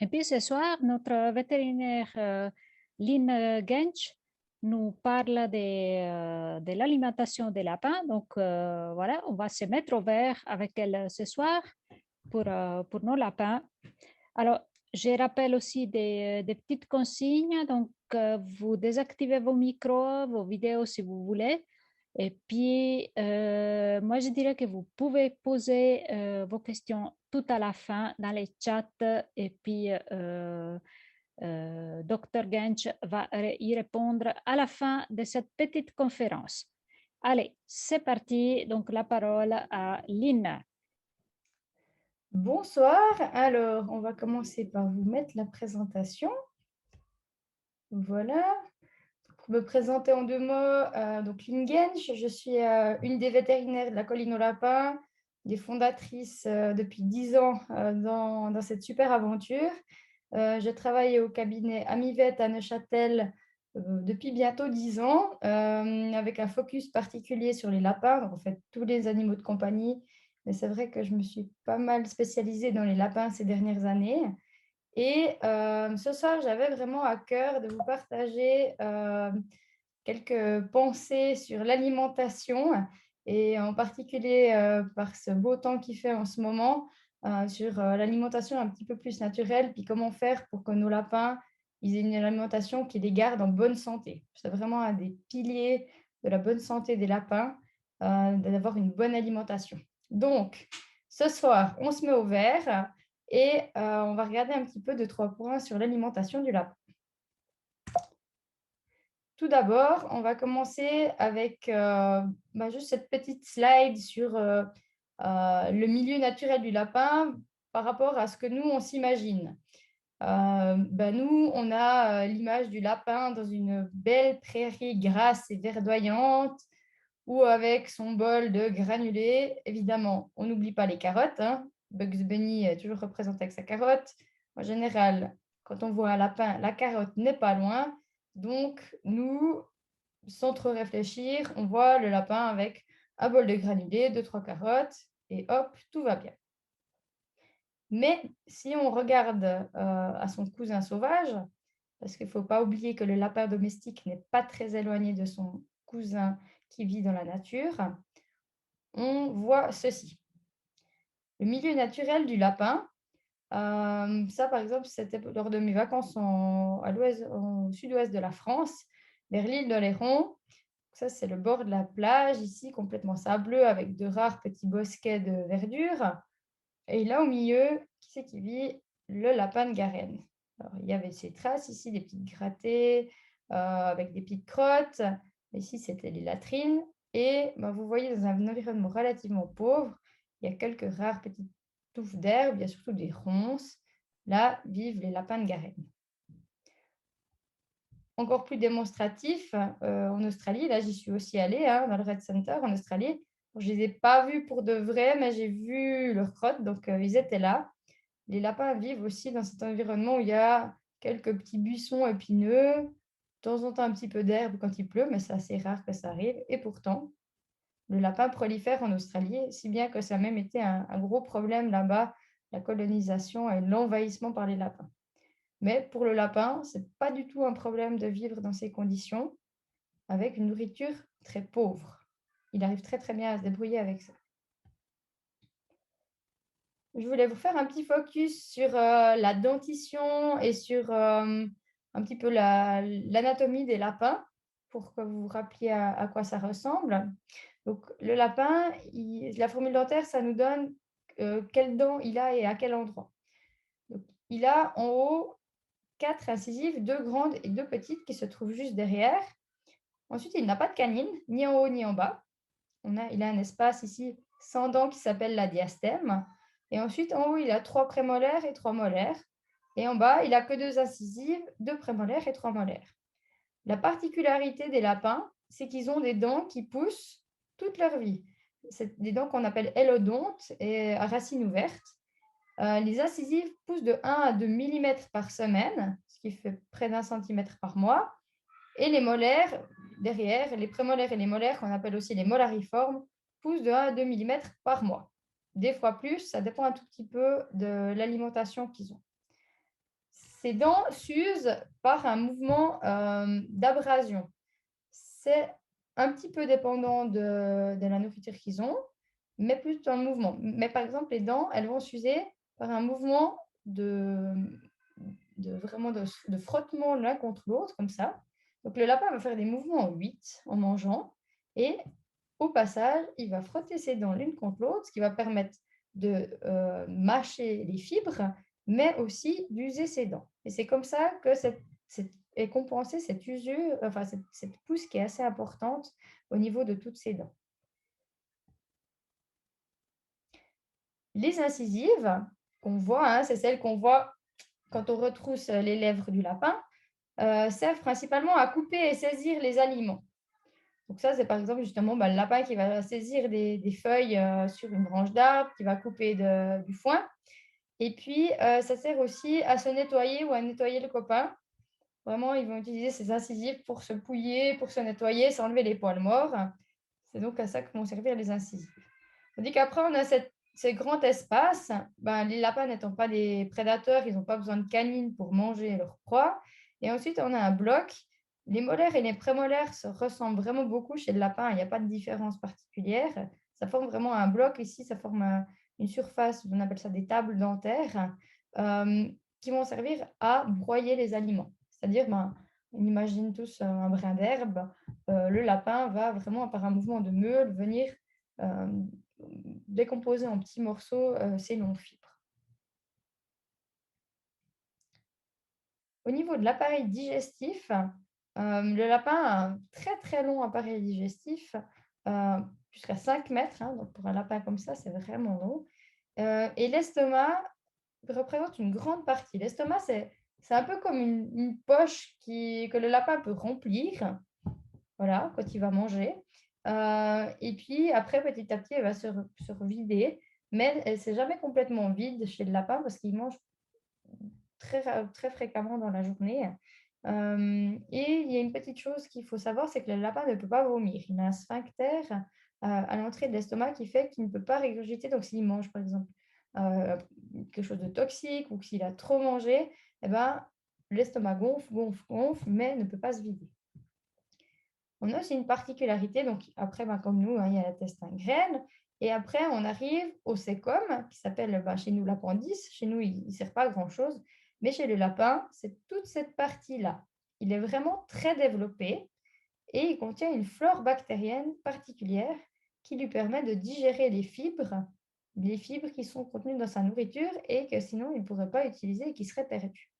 Et puis ce soir, notre vétérinaire Lynn Gensch nous parle de l'alimentation des lapins. Donc voilà, on va se mettre au vert avec elle ce soir pour nos lapins. Alors, je rappelle aussi des petites consignes. Donc, vous désactivez vos micros, vos vidéos si vous voulez. Et puis, moi, je dirais que vous pouvez poser vos questions tout à la fin dans les chats. Et puis, Dr. Gensch va y répondre à la fin de cette petite conférence. Allez, c'est parti. Donc, la parole à Lynn. Bonsoir, alors on va commencer par vous mettre la présentation. Voilà, pour me présenter en deux mots, donc Lynn Gensch, je suis une des vétérinaires de la Colline aux Lapins, des fondatrices depuis 10 ans dans cette super aventure. Je travaille au cabinet Amivet à Neuchâtel depuis bientôt 10 ans, avec un focus particulier sur les lapins, donc en fait tous les animaux de compagnie, mais c'est vrai que je me suis pas mal spécialisée dans les lapins ces dernières années. Et ce soir, j'avais vraiment à cœur de vous partager quelques pensées sur l'alimentation et en particulier par ce beau temps qu'il fait en ce moment, sur l'alimentation un petit peu plus naturelle, puis comment faire pour que nos lapins ils aient une alimentation qui les garde en bonne santé. C'est vraiment un des piliers de la bonne santé des lapins, d'avoir une bonne alimentation. Donc, ce soir, on se met au vert et on va regarder un petit peu 2-3 points sur l'alimentation du lapin. Tout d'abord, on va commencer avec juste cette petite slide sur le milieu naturel du lapin par rapport à ce que nous, on s'imagine. Nous, on a l'image du lapin dans une belle prairie grasse et verdoyante ou avec son bol de granulés. Évidemment, on n'oublie pas les carottes, hein. Bugs Bunny est toujours représenté avec sa carotte. En général, quand on voit un lapin, la carotte n'est pas loin. Donc, nous, sans trop réfléchir, on voit le lapin avec un bol de granulés, 2-3 carottes, et hop, tout va bien. Mais si on regarde à son cousin sauvage, parce qu'il ne faut pas oublier que le lapin domestique n'est pas très éloigné de son cousin qui vit dans la nature, on voit ceci. Le milieu naturel du lapin, ça par exemple, c'était lors de mes vacances au sud-ouest de la France, vers l'île d'Oléron. Ça, c'est le bord de la plage, ici, complètement sableux, avec de rares petits bosquets de verdure. Et là, au milieu, qui c'est qui vit? Le lapin de Garenne. Alors, il y avait ces traces ici, des petites grattées, avec des petites crottes. Ici, c'était les latrines. Et vous voyez, dans un environnement relativement pauvre, il y a quelques rares petites touffes d'herbe, il y a surtout des ronces. Là vivent les lapins de Garenne. Encore plus démonstratif, en Australie, là j'y suis aussi allée, hein, dans le Red Center en Australie. Je ne les ai pas vus pour de vrai, mais j'ai vu leurs crottes, donc ils étaient là. Les lapins vivent aussi dans cet environnement où il y a quelques petits buissons épineux, de temps en temps un petit peu d'herbe quand il pleut, mais c'est assez rare que ça arrive. Et pourtant, le lapin prolifère en Australie, si bien que ça a même été un gros problème là-bas, la colonisation et l'envahissement par les lapins. Mais pour le lapin, ce n'est pas du tout un problème de vivre dans ces conditions avec une nourriture très pauvre. Il arrive très très bien à se débrouiller avec ça. Je voulais vous faire un petit focus sur la dentition et sur un petit peu l'anatomie des lapins pour que vous vous rappeliez à quoi ça ressemble. Donc, le lapin, la formule dentaire, ça nous donne quelles dents il a et à quel endroit. Donc, il a en haut 4 incisives, 2 grandes et 2 petites qui se trouvent juste derrière. Ensuite, il n'a pas de canine, ni en haut ni en bas. Il a un espace ici sans dents qui s'appelle la diastème. Et ensuite, en haut, il a 3 prémolaires et 3 molaires. Et en bas, il n'a que 2 incisives, 2 prémolaires et 3 molaires. La particularité des lapins, c'est qu'ils ont des dents qui poussent toute leur vie. C'est des dents qu'on appelle élodontes et à racines ouvertes. Les incisives poussent de 1 à 2 mm par semaine, ce qui fait près d'un centimètre par mois. Et les molaires, derrière, les prémolaires et les molaires, qu'on appelle aussi les molariformes, poussent de 1 à 2 mm par mois. Des fois plus, ça dépend un tout petit peu de l'alimentation qu'ils ont. ces dents s'usent par un mouvement d'abrasion. C'est un petit peu dépendant de la nourriture qu'ils ont, mais plus dans le mouvement. Mais par exemple, les dents, elles vont s'user par un mouvement vraiment de frottement l'un contre l'autre, comme ça. Donc, le lapin va faire des mouvements en 8 en mangeant. Et au passage, il va frotter ses dents l'une contre l'autre, ce qui va permettre de mâcher les fibres, mais aussi d'user ses dents. Et c'est comme ça que est compensée cette usure, enfin cette pousse qui est assez importante au niveau de toutes ses dents. Les incisives qu'on voit, hein, c'est celles qu'on voit quand on retrousse les lèvres du lapin, servent principalement à couper et saisir les aliments. Donc ça, c'est par exemple justement le lapin qui va saisir des feuilles sur une branche d'arbre, qui va couper du foin. Et puis, ça sert aussi à se nettoyer ou à nettoyer le copain. Vraiment, ils vont utiliser ces incisives pour se pouiller, pour se nettoyer, s'enlever les poils morts. C'est donc à ça que vont servir les incisives. Tandis qu'après, on a ces grands espaces. Les lapins n'étant pas des prédateurs, ils n'ont pas besoin de canines pour manger leur proie. Et ensuite, on a un bloc. Les molaires et les prémolaires se ressemblent vraiment beaucoup chez le lapin. Il n'y a pas de différence particulière. Ça forme vraiment un bloc. Ici, ça forme une surface, on appelle ça des tables dentaires, qui vont servir à broyer les aliments. C'est-à-dire, on imagine tous un brin d'herbe. Le lapin va vraiment, par un mouvement de meule, venir décomposer en petits morceaux ces longues fibres. Au niveau de l'appareil digestif, le lapin a un très très long appareil digestif, jusqu'à 5 mètres. Donc pour un lapin comme ça, c'est vraiment long. Et l'estomac représente une grande partie. L'estomac, c'est un peu comme une poche que le lapin peut remplir, voilà, quand il va manger. Et puis après, petit à petit, elle va se vider, mais elle ne s'est jamais complètement vide chez le lapin parce qu'il mange très, très fréquemment dans la journée. Et il y a une petite chose qu'il faut savoir, c'est que le lapin ne peut pas vomir. Il a un sphincter à l'entrée de l'estomac qui fait qu'il ne peut pas régurgiter. Donc s'il mange, par exemple, quelque chose de toxique ou s'il a trop mangé, eh ben, l'estomac gonfle, gonfle, gonfle, mais ne peut pas se vider. On a aussi une particularité, donc après, comme nous, il y a l'intestin grêle, et après, on arrive au cécum, qui s'appelle chez nous l'appendice. Chez nous, il ne sert pas à grand-chose, mais chez le lapin, c'est toute cette partie-là. Il est vraiment très développé et il contient une flore bactérienne particulière qui lui permet de digérer les fibres qui sont contenues dans sa nourriture et que sinon, il ne pourrait pas utiliser et qui seraient perdues.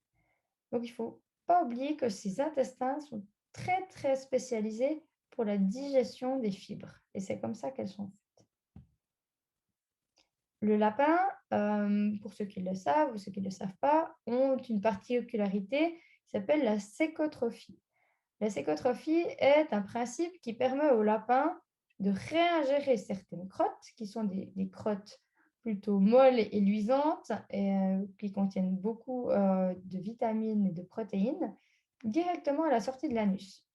Donc, il ne faut pas oublier que ces intestins sont très, très spécialisés pour la digestion des fibres. Et c'est comme ça qu'elles sont faites. Le lapin, pour ceux qui le savent ou ceux qui ne le savent pas, ont une particularité qui s'appelle la sécotrophie. La sécotrophie est un principe qui permet au lapin de réingérer certaines crottes, qui sont des crottes plutôt molles et luisantes, et qui contiennent beaucoup de vitamines et de protéines, directement à la sortie de l'anus.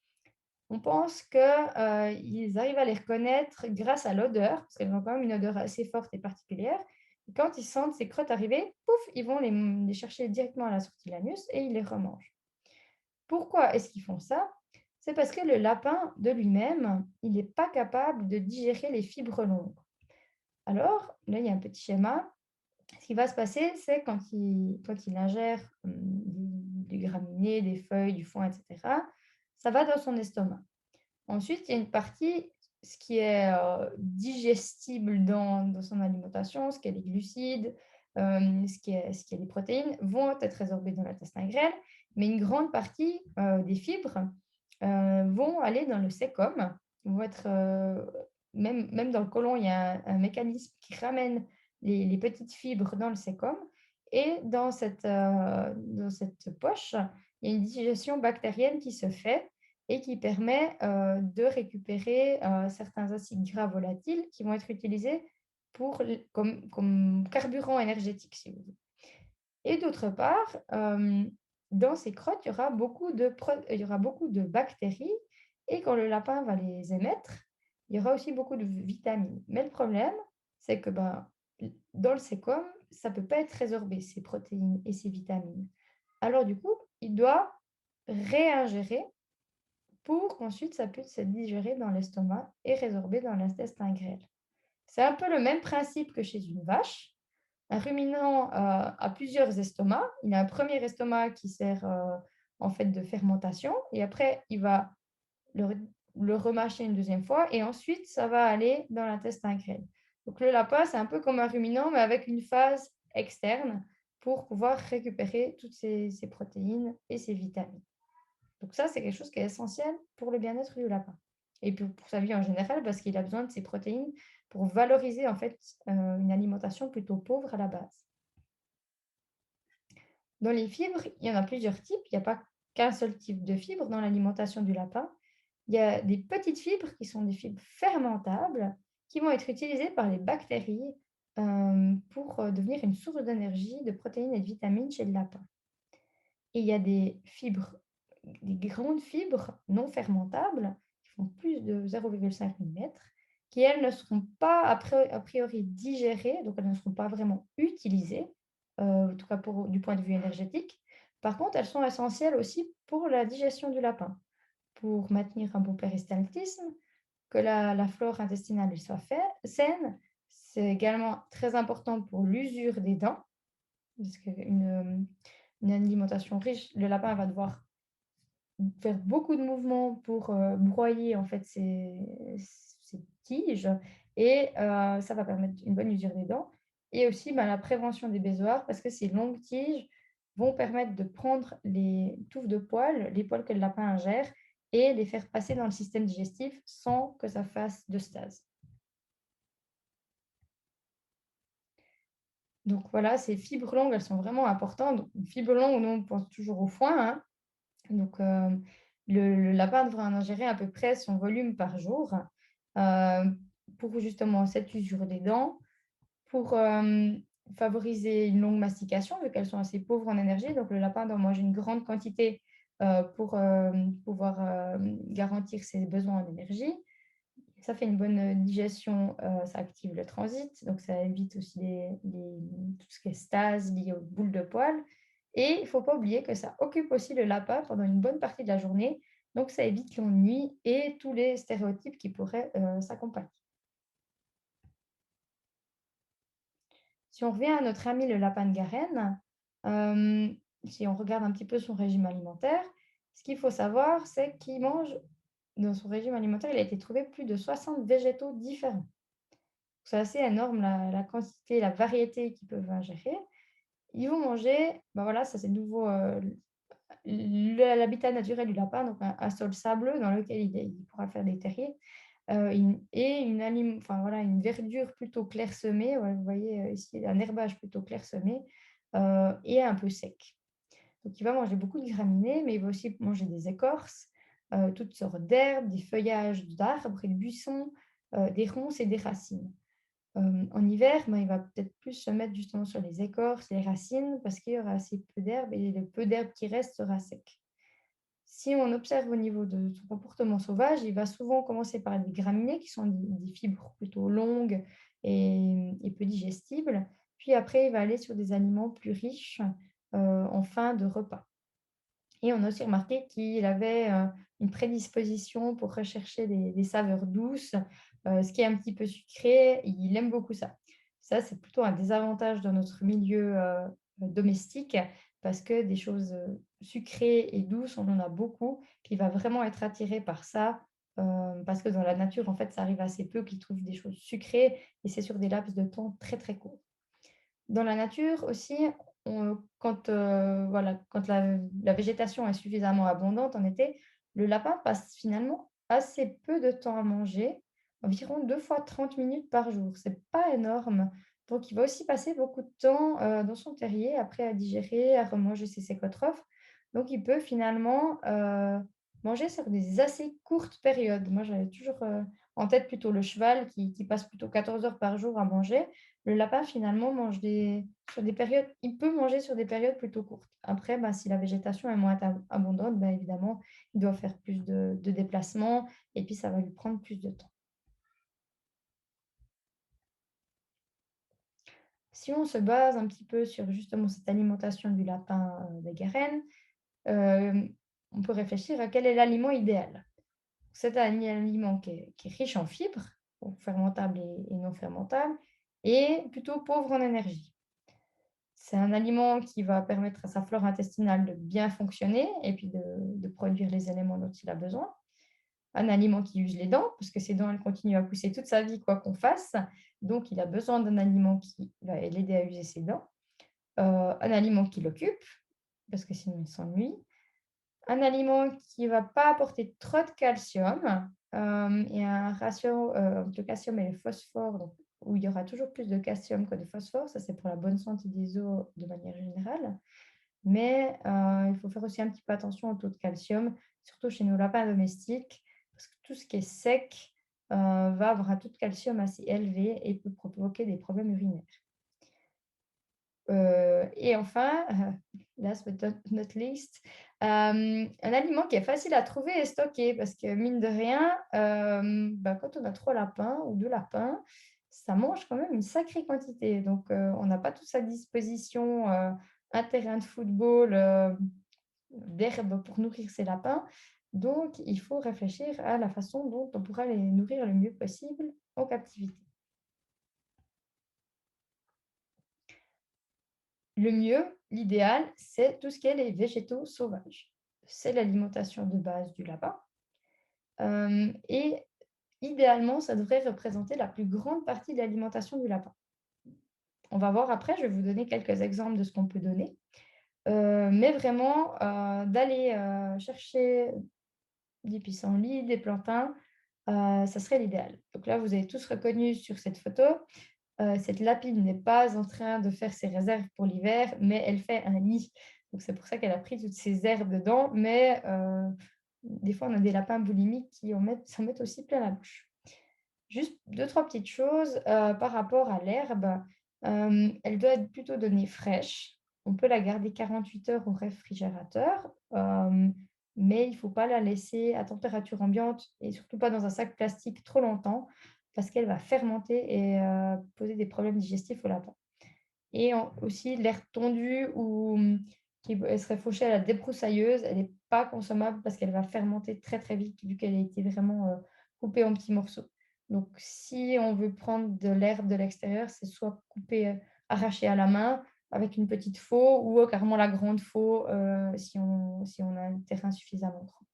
On pense qu'ils arrivent à les reconnaître grâce à l'odeur, parce qu'elles ont quand même une odeur assez forte et particulière. Et quand ils sentent ces crottes arriver, pouf, ils vont les chercher directement à la sortie de l'anus et ils les remangent. Pourquoi est-ce qu'ils font ça? C'est parce que le lapin de lui-même, il n'est pas capable de digérer les fibres longues. Alors, là, il y a un petit schéma. Ce qui va se passer, c'est quand il ingère des graminées, des feuilles, du foin, etc., ça va dans son estomac. Ensuite, il y a une partie, ce qui est digestible dans son alimentation, ce qui est les glucides, ce qui est les protéines, vont être résorbées dans l'intestin grêle, mais une grande partie des fibres vont aller dans le cécum, vont être, même dans le côlon, il y a un mécanisme qui ramène les petites fibres dans le cécum, et dans cette poche, il y a une digestion bactérienne qui se fait et qui permet de récupérer certains acides gras volatiles qui vont être utilisés comme carburant énergétique, si vous voulez. Et d'autre part, dans ces crottes, il y aura beaucoup de bactéries et quand le lapin va les émettre, il y aura aussi beaucoup de vitamines. Mais le problème, c'est que dans le sécom, ça ne peut pas être résorbé, ces protéines et ces vitamines. alors du coup, il doit réingérer pour qu'ensuite ça puisse se digérer dans l'estomac et résorber dans l'intestin grêle. C'est un peu le même principe que chez une vache. Un ruminant a plusieurs estomacs. Il a un premier estomac qui sert en fait de fermentation et après il va le, le remâcher une deuxième fois et ensuite ça va aller dans l'intestin grêle. Donc le lapin, c'est un peu comme un ruminant mais avec une phase externe pour pouvoir récupérer toutes ces protéines et ces vitamines. Donc ça, c'est quelque chose qui est essentiel pour le bien-être du lapin et pour sa vie en général parce qu'il a besoin de ces protéines pour valoriser en fait une alimentation plutôt pauvre à la base. Dans les fibres, il y en a plusieurs types. Il n'y a pas qu'un seul type de fibre dans l'alimentation du lapin. Il y a des petites fibres qui sont des fibres fermentables qui vont être utilisées par les bactéries pour devenir une source d'énergie, de protéines et de vitamines chez le lapin. Et il y a des fibres, des grandes fibres non fermentables qui font plus de 0,5 mm, qui elles ne seront pas a priori digérées, donc elles ne seront pas vraiment utilisées, en tout cas du point de vue énergétique. Par contre, elles sont essentielles aussi pour la digestion du lapin, pour maintenir un bon péristaltisme, que la flore intestinale soit saine. C'est également très important pour l'usure des dents, parce une alimentation riche, le lapin va devoir faire beaucoup de mouvements pour broyer en fait ses tiges et ça va permettre une bonne usure des dents et aussi la prévention des bézoars parce que ces longues tiges vont permettre de prendre les touffes de poils, les poils que le lapin ingère et les faire passer dans le système digestif sans que ça fasse de stase. Donc voilà, ces fibres longues, elles sont vraiment importantes. Donc, une fibre longue, nous, on pense toujours au foin, hein. Donc, le lapin devrait en ingérer à peu près son volume par jour euh, pour justement cette usure des dents, pour favoriser une longue mastication, vu qu'elles sont assez pauvres en énergie. Donc, le lapin doit manger une grande quantité pour pouvoir garantir ses besoins en énergie. Ça fait une bonne digestion, ça active le transit, donc ça évite aussi tout ce qui est stase lié aux boules de poils. Et il ne faut pas oublier que ça occupe aussi le lapin pendant une bonne partie de la journée, donc ça évite l'ennui et tous les stéréotypes qui pourraient s'accompagner. Si on revient à notre ami le lapin de Garenne, si on regarde un petit peu son régime alimentaire, ce qu'il faut savoir, c'est qu'il mange, dans son régime alimentaire, il a été trouvé plus de 60 végétaux différents. C'est assez énorme la quantité, la variété qu'ils peuvent ingérer. Ils vont manger, ben voilà, ça c'est de nouveau l'habitat naturel du lapin, donc un sol sableux dans lequel il pourra faire des terriers, enfin, voilà, une verdure plutôt clairsemée, ouais, vous voyez ici un herbage plutôt clairsemé et un peu sec. Donc il va manger beaucoup de graminées, mais il va aussi manger des écorces, toutes sortes d'herbes, des feuillages d'arbres et de buissons, des ronces et des racines. En hiver, il va peut-être plus se mettre justement sur les écorces, les racines, parce qu'il y aura assez peu d'herbe et le peu d'herbe qui reste sera sec. Si on observe au niveau de son comportement sauvage, il va souvent commencer par des graminées qui sont des fibres plutôt longues et peu digestibles. Puis après, il va aller sur des aliments plus riches en fin de repas. Et on a aussi remarqué qu'il avait une prédisposition pour rechercher des saveurs douces, ce qui est un petit peu sucré, il aime beaucoup ça. Ça, c'est plutôt un désavantage dans notre milieu domestique parce que des choses sucrées et douces, on en a beaucoup. Puis il va vraiment être attiré par ça parce que dans la nature, en fait, ça arrive assez peu qu'il trouve des choses sucrées et c'est sur des laps de temps très, très courts. Dans la nature aussi, quand la végétation est suffisamment abondante en été, le lapin passe finalement assez peu de temps à manger, environ 2 fois 30 minutes par jour. C'est pas énorme. Donc, il va aussi passer beaucoup de temps dans son terrier, après à digérer, à remanger ses sécotrophes. Donc, il peut finalement manger sur des assez courtes périodes. Moi, j'avais toujours en tête plutôt le cheval qui passe plutôt 14 heures par jour à manger. Le lapin, finalement, sur des périodes, il peut manger sur des périodes plutôt courtes. Après, si la végétation est moins abondante, évidemment, il doit faire plus de déplacements et puis ça va lui prendre plus de temps. Si si on se base un petit peu sur justement cette alimentation du lapin des Garennes, euh, on peut réfléchir à quel est l'aliment idéal. C'est un aliment qui est riche en fibres, donc fermentables et non fermentables, et plutôt pauvre en énergie. C'est un aliment qui va permettre à sa flore intestinale de bien fonctionner et puis de produire les éléments dont il a besoin. Un aliment qui use les dents, parce que ses dents, elles continuent à pousser toute sa vie, quoi qu'on fasse. Donc, il a besoin d'un aliment qui va l'aider à user ses dents. Un aliment qui l'occupe, parce que sinon il s'ennuie. Un aliment qui ne va pas apporter trop de calcium et un ratio entre le calcium et le phosphore, donc, où il y aura toujours plus de calcium que de phosphore. Ça, c'est pour la bonne santé des os de manière générale. Mais il faut faire aussi un petit peu attention au taux de calcium, surtout chez nos lapins domestiques, parce que tout ce qui est sec va avoir un taux de calcium assez élevé et peut provoquer des problèmes urinaires. Et enfin, last but not least, un aliment qui est facile à trouver et stocker, parce que mine de rien, quand on a 3 lapins ou 2 lapins, ça mange quand même une sacrée quantité. Donc, on n'a pas tous à disposition un terrain de football, d'herbe pour nourrir ces lapins. Donc, il faut réfléchir à la façon dont on pourra les nourrir le mieux possible en captivité. Le mieux, l'idéal, c'est tout ce qui est les végétaux sauvages. C'est l'alimentation de base du lapin. Et idéalement, ça devrait représenter la plus grande partie de l'alimentation du lapin. On va voir après, je vais vous donner quelques exemples de ce qu'on peut donner. Mais vraiment, d'aller chercher des pissenlits, des plantains, ça serait l'idéal. Donc là, vous avez tous reconnu sur cette photo, cette lapine n'est pas en train de faire ses réserves pour l'hiver, mais elle fait un nid. Donc c'est pour ça qu'elle a pris toutes ces herbes dedans. Mais des fois, on a des lapins boulimiques qui s'en mettent aussi plein la bouche. Juste deux, trois petites choses par rapport à l'herbe. Elle doit être plutôt donnée fraîche. On peut la garder 48 heures au réfrigérateur, mais il ne faut pas la laisser à température ambiante et surtout pas dans un sac plastique trop longtemps parce qu'elle va fermenter et poser des problèmes digestifs au lapin. Et aussi, l'herbe tondue ou elle serait fauchée à la débroussailleuse, elle n'est pas consommable parce qu'elle va fermenter très très vite vu qu'elle a été vraiment coupée en petits morceaux. Donc, si on veut prendre de l'herbe de l'extérieur, c'est soit coupé, arraché à la main avec une petite faux ou carrément la grande faux si on a un terrain suffisamment grand.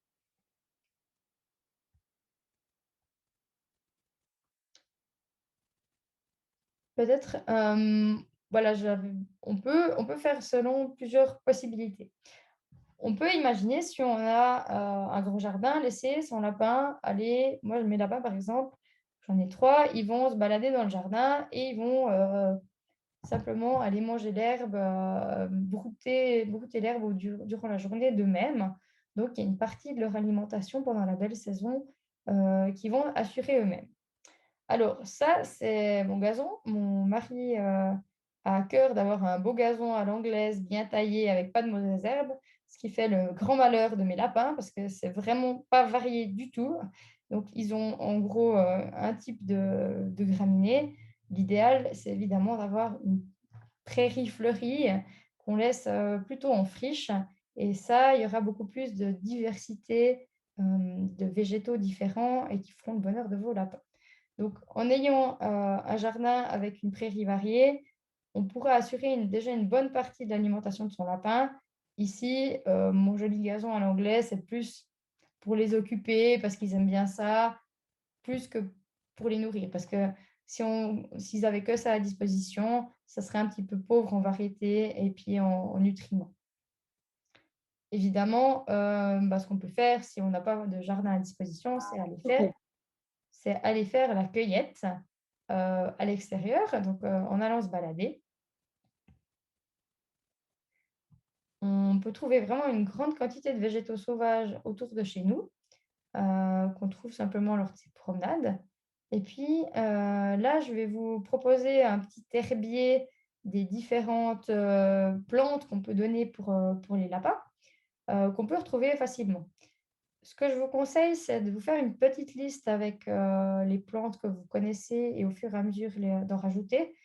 Peut-être, voilà, on peut faire selon plusieurs possibilités. On peut imaginer si on a un gros jardin, laisser son lapin aller. Moi, mes lapins, par exemple, j'en ai 3, ils vont se balader dans le jardin et ils vont simplement aller manger l'herbe, brouter l'herbe durant la journée d'eux-mêmes. Donc, il y a une partie de leur alimentation pendant la belle saison qu'ils vont assurer eux-mêmes. Alors, ça, c'est mon gazon. Mon mari a à cœur d'avoir un beau gazon à l'anglaise, bien taillé, avec pas de mauvaises herbes, ce qui fait le grand malheur de mes lapins parce que c'est vraiment pas varié du tout. Donc, ils ont en gros un type de graminées. L'idéal, c'est évidemment d'avoir une prairie fleurie qu'on laisse plutôt en friche. Et ça, il y aura beaucoup plus de diversité de végétaux différents et qui feront le bonheur de vos lapins. Donc, en ayant un jardin avec une prairie variée, on pourra assurer déjà une bonne partie de l'alimentation de son lapin. Ici, mon joli gazon à l'anglais, c'est plus pour les occuper parce qu'ils aiment bien ça, plus que pour les nourrir. Parce que s'ils n'avaient que ça à disposition, ça serait un petit peu pauvre en variété et puis en nutriments. Évidemment, ce qu'on peut faire si on n'a pas de jardin à disposition, c'est aller faire la cueillette à l'extérieur, donc en allant se balader. On peut trouver vraiment une grande quantité de végétaux sauvages autour de chez nous, qu'on trouve simplement lors de ces promenades. Et puis là, je vais vous proposer un petit herbier des différentes plantes qu'on peut donner pour les lapins, qu'on peut retrouver facilement. Ce que je vous conseille, c'est de vous faire une petite liste avec les plantes que vous connaissez et au fur et à mesure d'en rajouter,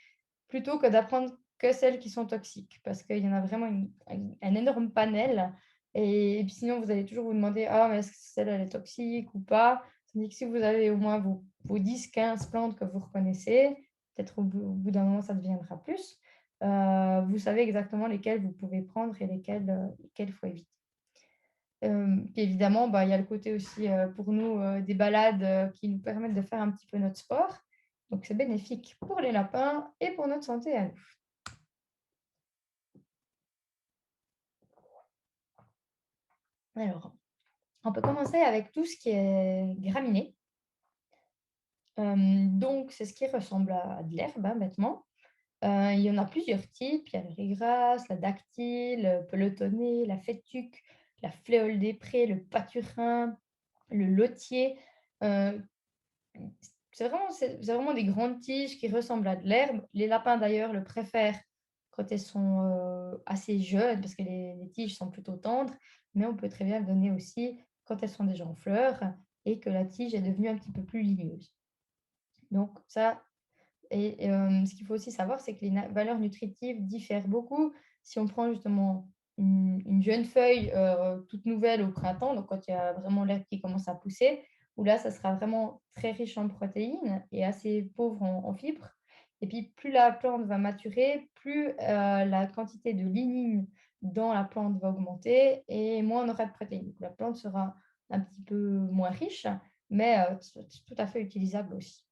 plutôt que d'apprendre que celles qui sont toxiques, parce qu'il y en a vraiment un énorme panel. Et puis sinon, vous allez toujours vous demander, ah, mais est-ce que celle-là elle est toxique ou pas? Tandis que si vous avez au moins vos 10-15 plantes que vous reconnaissez, peut-être au bout d'un moment, ça deviendra plus. Vous savez exactement lesquelles vous pouvez prendre et lesquelles il faut éviter. Puis évidemment, bah, il y a le côté aussi pour nous des balades qui nous permettent de faire un petit peu notre sport. Donc, c'est bénéfique pour les lapins et pour notre santé à nous. Alors, on peut commencer avec tout ce qui est graminé. Donc, c'est ce qui ressemble à de l'herbe, hein, bêtement. Il y en a plusieurs types. Il y a le riz-grasse, la dactyle, le pelotonné, la fétuque, la fléole des prés, le paturin, le lotier. Euh, c'est vraiment des grandes tiges qui ressemblent à de l'herbe. Les lapins, d'ailleurs, le préfèrent quand elles sont assez jeunes, parce que les tiges sont plutôt tendres, mais on peut très bien le donner aussi quand elles sont déjà en fleurs et que la tige est devenue un petit peu plus ligneuse. Donc ça, et ce qu'il faut aussi savoir, c'est que les valeurs nutritives diffèrent beaucoup. Si on prend justement une jeune feuille toute nouvelle au printemps, donc quand il y a vraiment l'herbe qui commence à pousser, où là, ça sera vraiment très riche en protéines et assez pauvre en fibres. Et puis, plus la plante va maturer, plus la quantité de lignine dans la plante va augmenter et moins on aura de protéines. Donc, la plante sera un petit peu moins riche, mais tout à fait utilisable aussi.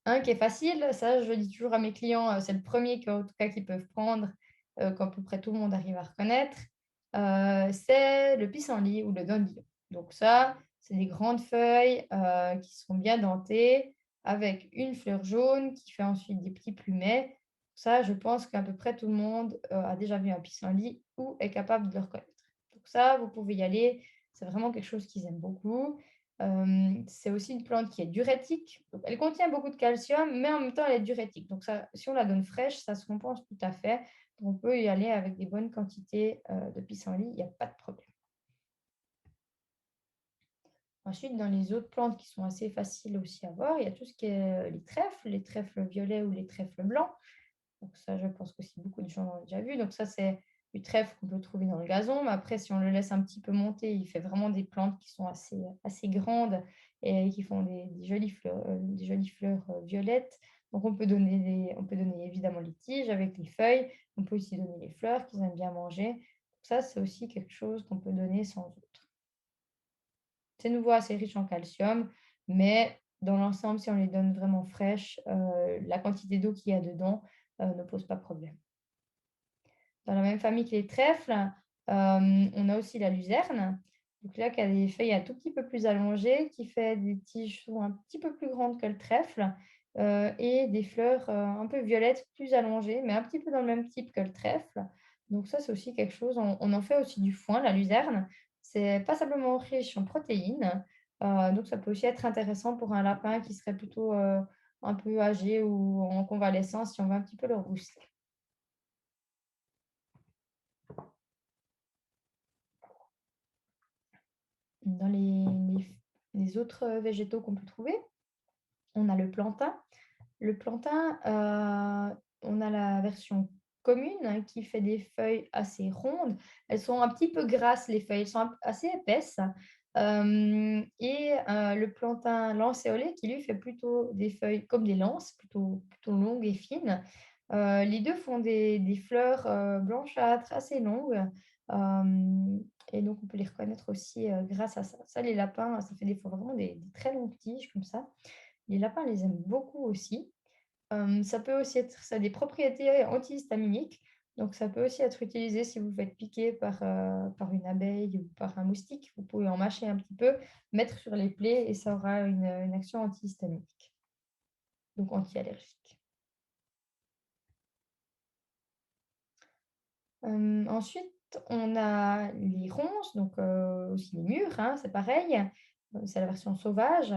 Un qui est facile, ça je le dis toujours à mes clients, c'est le premier qu'en tout cas qu'ils peuvent prendre, qu'à peu près tout le monde arrive à reconnaître, c'est le pissenlit ou le dandelion. Donc ça, c'est des grandes feuilles, qui sont bien dentées avec une fleur jaune qui fait ensuite des petits plumets. Ça, je pense qu'à peu près tout le monde, a déjà vu un pissenlit ou est capable de le reconnaître. Donc ça, vous pouvez y aller, c'est vraiment quelque chose qu'ils aiment beaucoup. C'est aussi une plante qui est diurétique. Donc, elle contient beaucoup de calcium, mais en même temps, elle est diurétique. Donc, ça, si on la donne fraîche, ça se compense tout à fait. Donc, on peut y aller avec des bonnes quantités de pissenlit, il n'y a pas de problème. Ensuite, dans les autres plantes qui sont assez faciles aussi à voir, il y a tout ce qui est les trèfles violets ou les trèfles blancs. Donc ça, je pense que si beaucoup de gens l'ont déjà vu. Donc ça, c'est du trèfle qu'on peut trouver dans le gazon. Mais après, si on le laisse un petit peu monter, il fait vraiment des plantes qui sont assez grandes et qui font des jolies fleurs violettes. Donc on peut donner évidemment les tiges avec les feuilles. On peut aussi donner les fleurs qu'ils aiment bien manger. Donc ça, c'est aussi quelque chose qu'on peut donner sans autre. C'est nouveau assez riche en calcium, mais dans l'ensemble, si on les donne vraiment fraîches, la quantité d'eau qu'il y a dedans ne pose pas de problème. Dans la même famille que les trèfles, on a aussi la luzerne. Donc là, qui a des feuilles un tout petit peu plus allongées, qui fait des tiges souvent un petit peu plus grandes que le trèfle et des fleurs un peu violettes, plus allongées, mais un petit peu dans le même type que le trèfle. Donc ça, c'est aussi quelque chose. On en fait aussi du foin, la luzerne. C'est pas simplement riche en protéines. Donc ça peut aussi être intéressant pour un lapin qui serait plutôt un peu âgé ou en convalescence si on veut un petit peu le rebooster. Dans les autres végétaux qu'on peut trouver, on a le plantain. Le plantain, on a la version commune hein, qui fait des feuilles assez rondes. Elles sont un petit peu grasses, les feuilles, elles sont assez épaisses. Le plantain lancéolé qui lui fait plutôt des feuilles comme des lances, plutôt longues et fines. Les deux font des fleurs blanchâtres assez longues. Et donc, on peut les reconnaître aussi grâce à ça. Ça, les lapins, ça fait des fois vraiment des très longues tiges comme ça. Les lapins les aiment beaucoup aussi. Ça peut aussi être, ça a des propriétés antihistaminiques. Donc, ça peut aussi être utilisé si vous faites piquer par une abeille ou par un moustique. Vous pouvez en mâcher un petit peu, mettre sur les plaies et ça aura une action antihistaminique, donc anti-allergique. Ensuite, on a les ronces, donc aussi les mûres, hein, c'est pareil. C'est la version sauvage.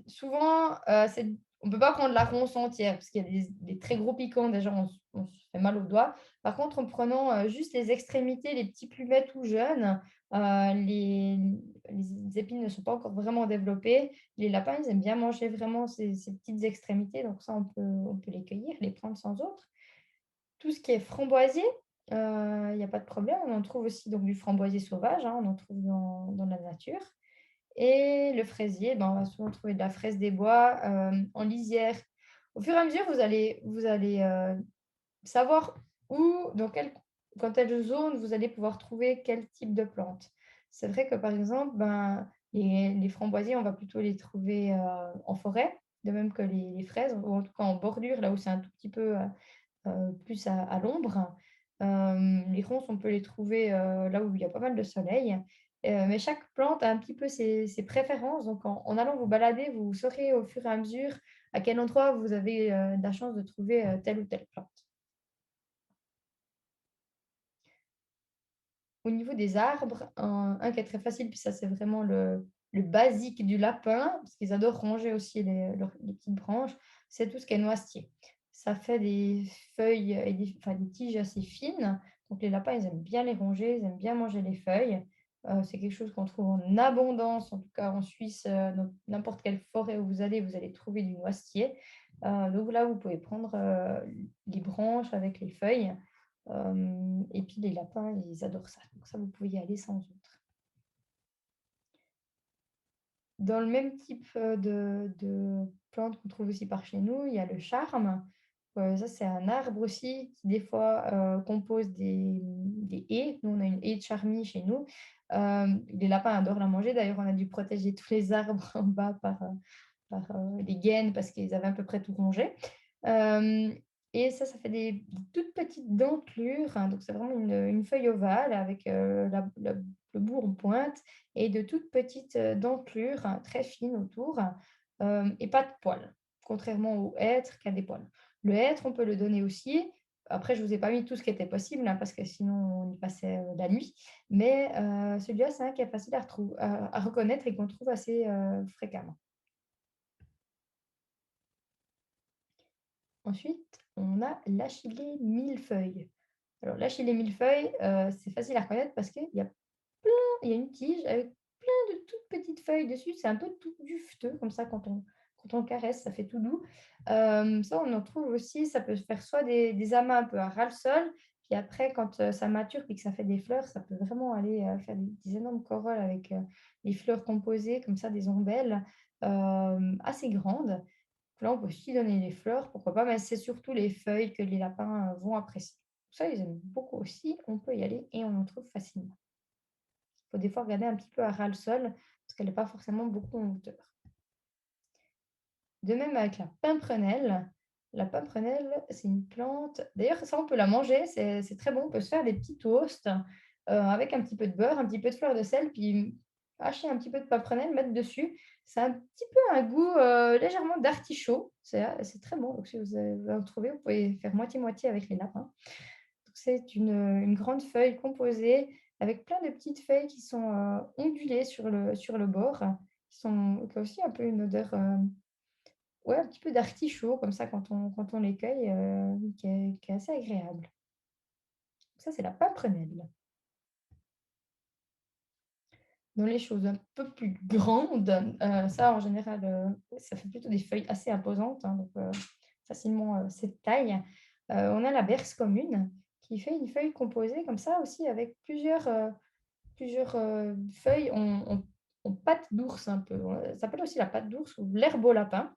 Souvent, c'est on ne peut pas prendre la ronce entière parce qu'il y a des très gros piquants, déjà on se fait mal aux doigts. Par contre, en prenant, juste les extrémités, les petits plumets tout jeunes, les épines ne sont pas encore vraiment développées. Les lapins, ils aiment bien manger vraiment ces petites extrémités, donc ça on peut les cueillir, les prendre sans autre. Tout ce qui est framboisier, il y a pas de problème. On en trouve aussi donc du framboisier sauvage, hein, on en trouve dans la nature. Et le fraisier, ben, on va souvent trouver de la fraise des bois, en lisière. Au fur et à mesure, vous allez savoir où, quand quelle zone vous allez pouvoir trouver quel type de plante. C'est vrai que, par exemple, ben, les framboisiers, on va plutôt les trouver, en forêt, de même que les fraises, ou en tout cas en bordure, là où c'est un tout petit peu, plus à l'ombre. Les ronces, on peut les trouver, là où il y a pas mal de soleil. Mais chaque plante a un petit peu ses préférences. Donc en allant vous balader, vous saurez au fur et à mesure à quel endroit vous avez, de la chance de trouver, telle ou telle plante. Au niveau des arbres, un qui est très facile, puis ça c'est vraiment le basique du lapin, parce qu'ils adorent ronger aussi les petites branches, c'est tout ce qui est noisetier. Ça fait des feuilles et enfin, des tiges assez fines, donc les lapins, ils aiment bien les ronger, ils aiment bien manger les feuilles. C'est quelque chose qu'on trouve en abondance, en tout cas en Suisse, dans n'importe quelle forêt où vous allez trouver du noisetier. Donc là, vous pouvez prendre, les branches avec les feuilles. Et puis les lapins, ils adorent ça. Donc ça, vous pouvez y aller sans autre. Dans le même type, de plantes qu'on trouve aussi par chez nous, il y a le charme. Ça, c'est un arbre aussi qui, des fois, compose des haies. Nous, on a une haie de charmille chez nous. Les lapins adorent la manger. D'ailleurs, on a dû protéger tous les arbres en bas par les gaines parce qu'ils avaient à peu près tout rongé. Hem et ça fait des toutes petites dentelures, hein, donc c'est vraiment une feuille ovale avec, le bout en pointe et de toutes petites, dentelures, hein, très fines autour, et pas de poils, contrairement au hêtre qui a des poils. Le hêtre, on peut le donner aussi. Après, je ne vous ai pas mis tout ce qui était possible, hein, parce que sinon on y passait, la nuit, mais celui-là, c'est un qui est facile à reconnaître et qu'on trouve assez, fréquemment. Ensuite, on a l'achillée millefeuille. Alors l'achillée millefeuille, c'est facile à reconnaître parce qu'il y a une tige avec plein de toutes petites feuilles dessus. C'est un peu tout dufteux comme ça quand on caresse, ça fait tout doux. Ça, on en trouve aussi, ça peut faire soit des amas un peu à ras-le-sol, puis après quand, ça mature puis que ça fait des fleurs, ça peut vraiment aller, faire des énormes corolles avec, les fleurs composées comme ça, des ombelles, assez grandes. Là, on peut aussi donner les fleurs, pourquoi pas, mais c'est surtout les feuilles que les lapins, vont apprécier. Ça, ils aiment beaucoup aussi, on peut y aller et on en trouve facilement. Il faut des fois regarder un petit peu à ras le sol, parce qu'elle est pas forcément beaucoup en hauteur. De même avec la pimprenelle. La pimprenelle, c'est une plante d'ailleurs ça on peut la manger, c'est très bon. On peut se faire des petits toasts, avec un petit peu de beurre, un petit peu de fleur de sel, puis hacher un petit peu de pimprenelle, mettre dessus. Ça a un petit peu un goût, légèrement d'artichaut. C'est très bon, donc si vous en trouvez, vous pouvez faire moitié-moitié avec les lapins. Donc c'est une grande feuille composée avec plein de petites feuilles qui sont, ondulées sur le bord, qui ont aussi un peu une odeur, ouais, un petit peu d'artichaut comme ça quand on les cueille, qui est assez agréable. Ça, c'est la pimprenelle. Dans les choses un peu plus grandes, ça en général, ça fait plutôt des feuilles assez imposantes, hein, donc facilement, cette taille. On a la berce commune qui fait une feuille composée comme ça aussi avec plusieurs, feuilles en patte d'ours un peu. Ça s'appelle aussi la patte d'ours ou l'herbe au lapin.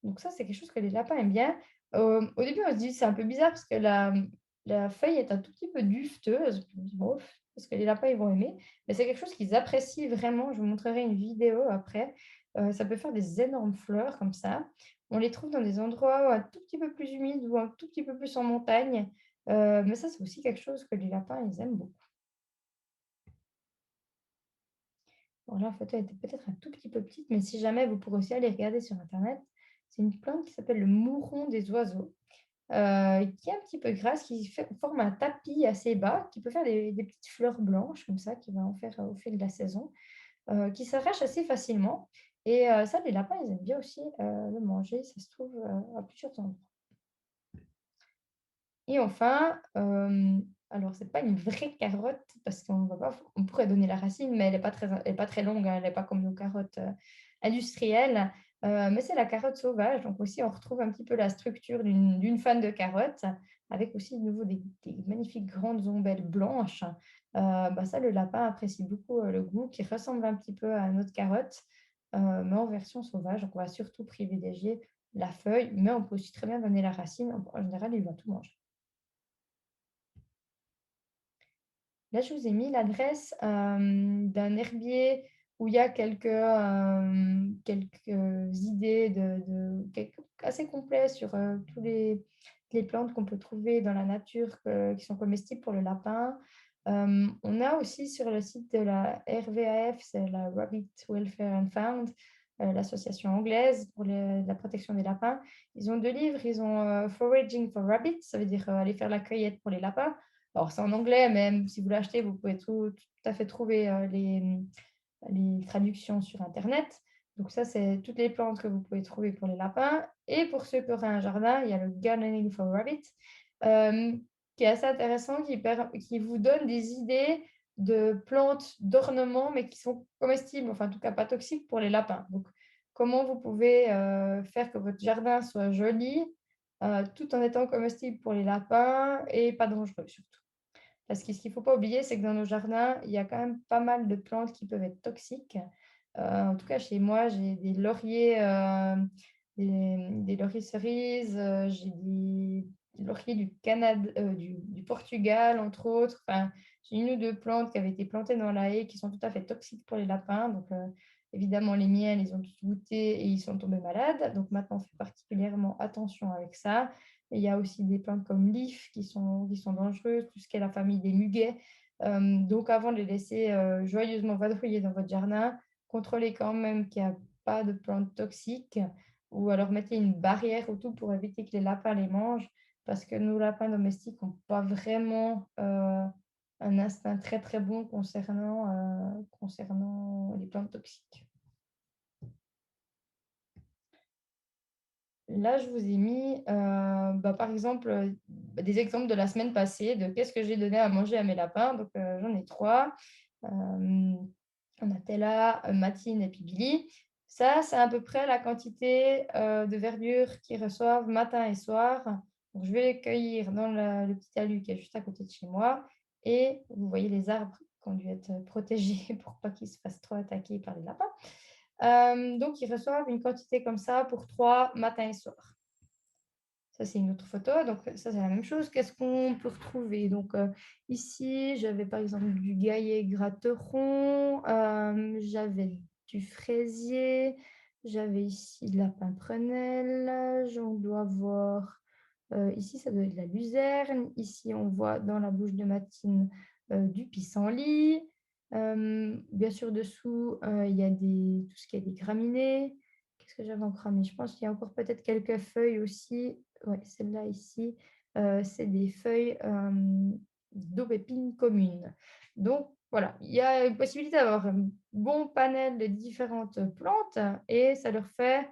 Donc ça, c'est quelque chose que les lapins aiment bien. Au début, on se dit: «C'est un peu bizarre» parce que la feuille est un tout petit peu dufteuse. Je me dis: «Bof, est-ce que les lapins, ils vont aimer?» Mais c'est quelque chose qu'ils apprécient vraiment. Je vous montrerai une vidéo après. Ça peut faire des énormes fleurs comme ça. On les trouve dans des endroits un tout petit peu plus humides ou un tout petit peu plus en montagne. Mais ça, c'est aussi quelque chose que les lapins, ils aiment beaucoup. Bon, la photo était peut-être un tout petit peu petite, mais si jamais, vous pourrez aussi aller regarder sur internet. C'est une plante qui s'appelle le mouron des oiseaux, qui est un petit peu grasse, qui forme un tapis assez bas, qui peut faire des petites fleurs blanches comme ça, qui va en faire, au fil de la saison, qui s'arrache assez facilement Et ça, les lapins, ils aiment bien aussi le manger. Ça se trouve à plusieurs endroits. Et enfin, alors c'est pas une vraie carotte parce on pourrait donner la racine, mais elle est pas très longue, hein, elle est pas comme nos carottes industrielles. Mais c'est la carotte sauvage. Donc aussi, on retrouve un petit peu la structure d'une fan de carotte, avec aussi de nouveau des magnifiques grandes ombelles blanches. Ça, le lapin apprécie beaucoup le goût, qui ressemble un petit peu à notre carotte, mais en version sauvage. Donc on va surtout privilégier la feuille, mais on peut aussi très bien donner la racine. En général, il va tout manger. Là, je vous ai mis l'adresse d'un herbier où il y a quelques idées assez complets sur tous les plantes qu'on peut trouver dans la nature qui sont comestibles pour le lapin. On a aussi sur le site de la RVAF, c'est la Rabbit Welfare and Found, l'association anglaise pour la protection des lapins. Ils ont 2 livres. Ils ont Foraging for Rabbits, ça veut dire aller faire la cueillette pour les lapins. Alors, c'est en anglais, même si vous l'achetez, vous pouvez tout à fait trouver les traductions sur Internet. Donc, ça, c'est toutes les plantes que vous pouvez trouver pour les lapins. Et pour ceux qui auraient un jardin, il y a le Gardening for Rabbits, euh, qui est assez intéressant, qui vous donne des idées de plantes d'ornement, mais qui sont comestibles, enfin, en tout cas, pas toxiques pour les lapins. Donc, comment vous pouvez faire que votre jardin soit joli, tout en étant comestible pour les lapins et pas dangereux surtout. Parce que ce qu'il ne faut pas oublier, c'est que dans nos jardins, il y a quand même pas mal de plantes qui peuvent être toxiques. En tout cas, chez moi, j'ai des lauriers, des lauriers cerises, j'ai des lauriers du Canada, du Portugal, entre autres. Enfin, j'ai 1 ou 2 plantes qui avaient été plantées dans la haie qui sont tout à fait toxiques pour les lapins. Donc, évidemment, les miens, ils ont tous goûté et ils sont tombés malades. Donc, maintenant, on fait particulièrement attention avec ça. Et il y a aussi des plantes comme l'if qui sont dangereuses, tout ce qui est la famille des muguets. Donc, avant de les laisser joyeusement vadrouiller dans votre jardin, contrôlez quand même qu'il n'y a pas de plantes toxiques ou alors mettez une barrière autour pour éviter que les lapins les mangent parce que nos lapins domestiques n'ont pas vraiment un instinct très très bon concernant les plantes toxiques. Là, je vous ai mis, par exemple, des exemples de la semaine passée de qu'est-ce que j'ai donné à manger à mes lapins. Donc, j'en ai 3. On a Tella, Matine et puis Billy. Ça, c'est à peu près la quantité de verdure qu'ils reçoivent matin et soir. Donc, je vais les cueillir dans le petit talus qui est juste à côté de chez moi. Et vous voyez les arbres qui ont dû être protégés pour pas qu'ils se fassent trop attaquer par les lapins. Donc, ils reçoivent une quantité comme ça pour 3 matin et soir. Ça, c'est une autre photo. Donc, ça, c'est la même chose. Qu'est-ce qu'on peut retrouver? Donc, ici, j'avais par exemple du gaillet gratteron, j'avais du fraisier, j'avais ici de la pimprenelle, j'en dois voir. Ici, ça doit être de la luzerne. Ici, on voit dans la bouche de Matine du pissenlit. Bien sûr, dessous, il y a tout ce qui est des graminées. Qu'est-ce que j'avais encore mis? Je pense qu'il y a encore peut-être quelques feuilles aussi. Oui, celle-là ici, c'est des feuilles d'aubépine commune. Donc, voilà, il y a une possibilité d'avoir un bon panel de différentes plantes et ça leur fait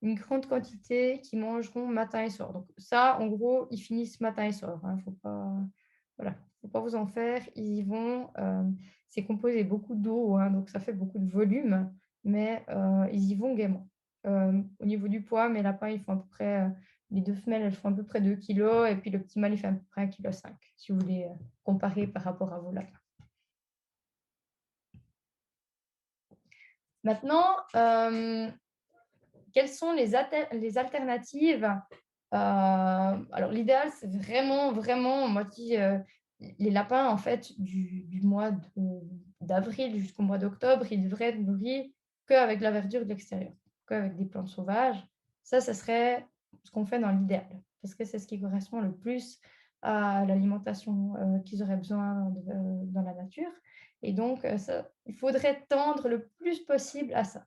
une grande quantité qui mangeront matin et soir. Donc ça, en gros, ils finissent matin et soir. Hein. Faut pas vous en faire. Ils y vont. C'est composé beaucoup d'eau, hein, donc ça fait beaucoup de volume, mais ils y vont gaiement. Au niveau du poids, mes lapins, ils font à peu près, les 2 femelles, elles font à peu près 2 kilos, et puis le petit mâle, il fait à peu près 1,5 kg, si vous voulez comparer par rapport à vos lapins. Maintenant, quelles sont les alternatives? Alors, l'idéal, c'est vraiment, vraiment, moi, les lapins, en fait, du mois d'avril jusqu'au mois d'octobre, ils devraient être nourris qu'avec la verdure de l'extérieur, qu'avec des plantes sauvages. Ça serait ce qu'on fait dans l'idéal, parce que c'est ce qui correspond le plus à l'alimentation qu'ils auraient besoin dans la nature. Et donc, il faudrait tendre le plus possible à ça.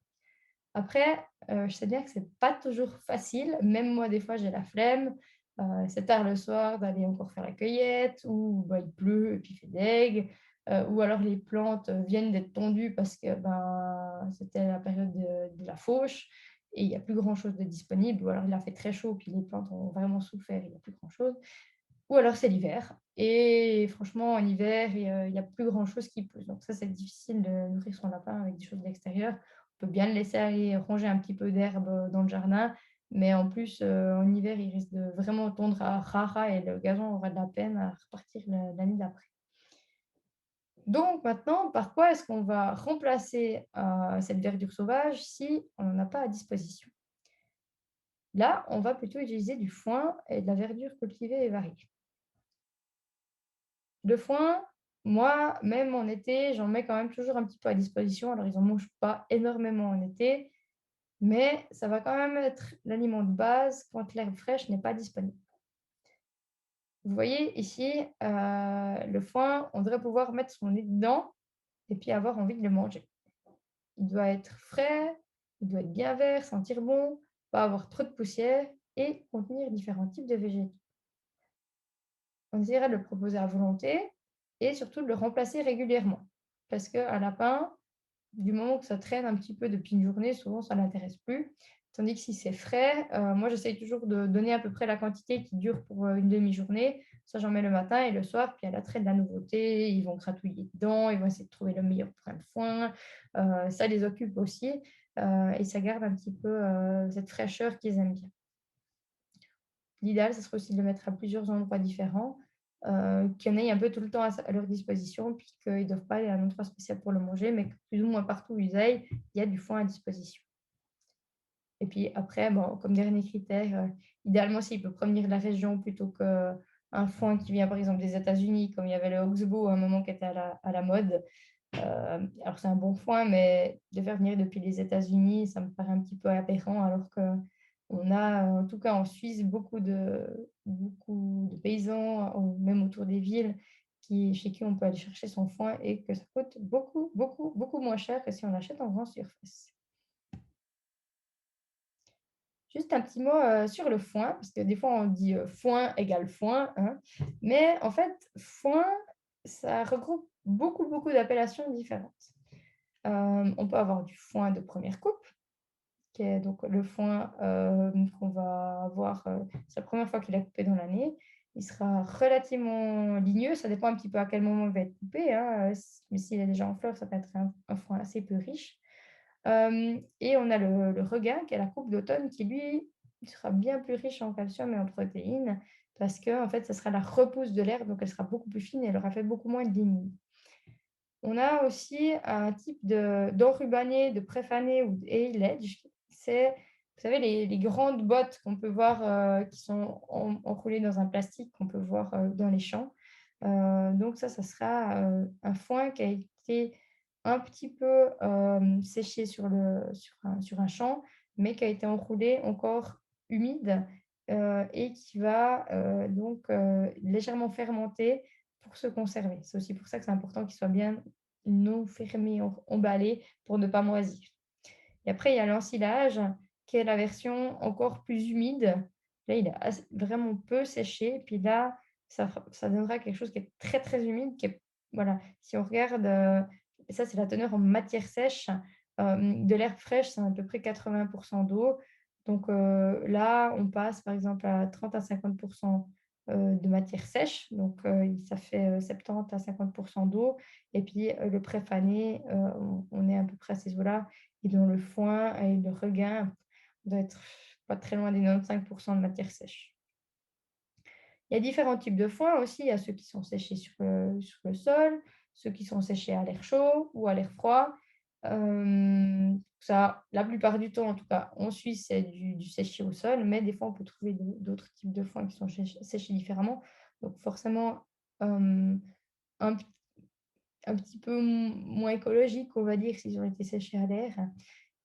Après, je sais bien que c'est pas toujours facile. Même moi, des fois, j'ai la flemme. C'est tard le soir d'aller encore faire la cueillette ou il pleut et puis il fait deg. ou alors les plantes viennent d'être tondues parce que ben, c'était la période de la fauche et il n'y a plus grand-chose de disponible, ou alors il a fait très chaud, puis les plantes ont vraiment souffert, il n'y a plus grand-chose. Ou alors c'est l'hiver. Et franchement, en hiver, il y a plus grand-chose qui pousse. Donc ça, c'est difficile de nourrir son lapin avec des choses de l'extérieur. On peut bien le laisser aller ronger un petit peu d'herbe dans le jardin, mais en plus, en hiver, il risque de vraiment tondre à rara et le gazon aura de la peine à repartir l'année d'après. Donc maintenant, par quoi est-ce qu'on va remplacer cette verdure sauvage si on n'en a pas à disposition? Là, on va plutôt utiliser du foin et de la verdure cultivée et variée. Le foin, moi, même en été, j'en mets quand même toujours un petit peu à disposition. Alors, ils en mangent pas énormément en été, mais ça va quand même être l'aliment de base quand l'herbe fraîche n'est pas disponible. Vous voyez ici, le foin, on devrait pouvoir mettre son nez dedans et puis avoir envie de le manger. Il doit être frais, il doit être bien vert, sentir bon, pas avoir trop de poussière et contenir différents types de végétaux. On essaiera de le proposer à volonté et surtout de le remplacer régulièrement. Parce qu'un lapin, du moment que ça traîne un petit peu depuis une journée, souvent ça ne l'intéresse plus. Tandis que si c'est frais, moi j'essaye toujours de donner à peu près la quantité qui dure pour une demi-journée. Ça, j'en mets le matin et le soir, puis à l'attrait de la nouveauté, ils vont gratouiller dedans, ils vont essayer de trouver le meilleur brin de foin. Ça les occupe aussi et ça garde un petit peu cette fraîcheur qu'ils aiment bien. L'idéal, ce serait aussi de le mettre à plusieurs endroits différents, qu'il y en ait un peu tout le temps à leur disposition, puis qu'ils ne doivent pas aller à un endroit spécial pour le manger, mais que plus ou moins partout où ils aillent, il y a du foin à disposition. Et puis après, bon, comme dernier critère, idéalement, s'il peut provenir de la région plutôt qu'un foin qui vient par exemple des États-Unis, comme il y avait le Oxbow à un moment qui était à la mode. Alors c'est un bon foin, mais de faire venir depuis les États-Unis, ça me paraît un petit peu aberrant, alors qu'on a, en tout cas en Suisse, beaucoup de paysans, ou même autour des villes, chez qui on peut aller chercher son foin et que ça coûte beaucoup, beaucoup, beaucoup moins cher que si on l'achète en grande surface. Juste un petit mot sur le foin, parce que des fois on dit foin égale foin, hein, mais en fait, foin, ça regroupe beaucoup, beaucoup d'appellations différentes. On peut avoir du foin de première coupe, qui est donc le foin qu'on va avoir, c'est la première fois qu'il est coupé dans l'année. Il sera relativement ligneux, ça dépend un petit peu à quel moment il va être coupé, hein, mais s'il est déjà en fleurs, ça peut être un foin assez peu riche. Et on a le regain, qui est la coupe d'automne, qui lui, il sera bien plus riche en calcium et en protéines, parce que en fait, ça sera la repousse de l'herbe, donc elle sera beaucoup plus fine et elle aura fait beaucoup moins de lignine. On a aussi un type d'enrubanné, de préfané ou d'hay-ledge. C'est, vous savez, les grandes bottes qu'on peut voir qui sont enroulées dans un plastique qu'on peut voir dans les champs. Donc ça sera un foin qui a été un petit peu séché sur un champ, mais qui a été enroulé encore humide et qui va donc légèrement fermenter pour se conserver. C'est aussi pour ça que c'est important qu'il soit bien non fermé, emballé pour ne pas moisir. Et après, il y a l'ensilage, qui est la version encore plus humide. Là, il est vraiment peu séché. Puis là, ça donnera quelque chose qui est très, très humide. Voilà, si on regarde, ça, c'est la teneur en matière sèche. De l'herbe fraîche, c'est à peu près 80% d'eau. Donc là, on passe par exemple à 30 à 50% de matière sèche. Donc ça fait 70 à 50% d'eau. Et puis le préfané, on est à peu près à ces eaux-là. Et dans le foin et le regain, on doit être pas très loin des 95% de matière sèche. Il y a différents types de foin aussi. Il y a ceux qui sont séchés sur le sol, ceux qui sont séchés à l'air chaud ou à l'air froid. Ça, la plupart du temps, en tout cas en Suisse, c'est du séché au sol, mais des fois, on peut trouver d'autres types de foin qui sont séchés différemment. Donc, forcément, un, un petit peu moins écologique, on va dire, s'ils ont été séchés à l'air.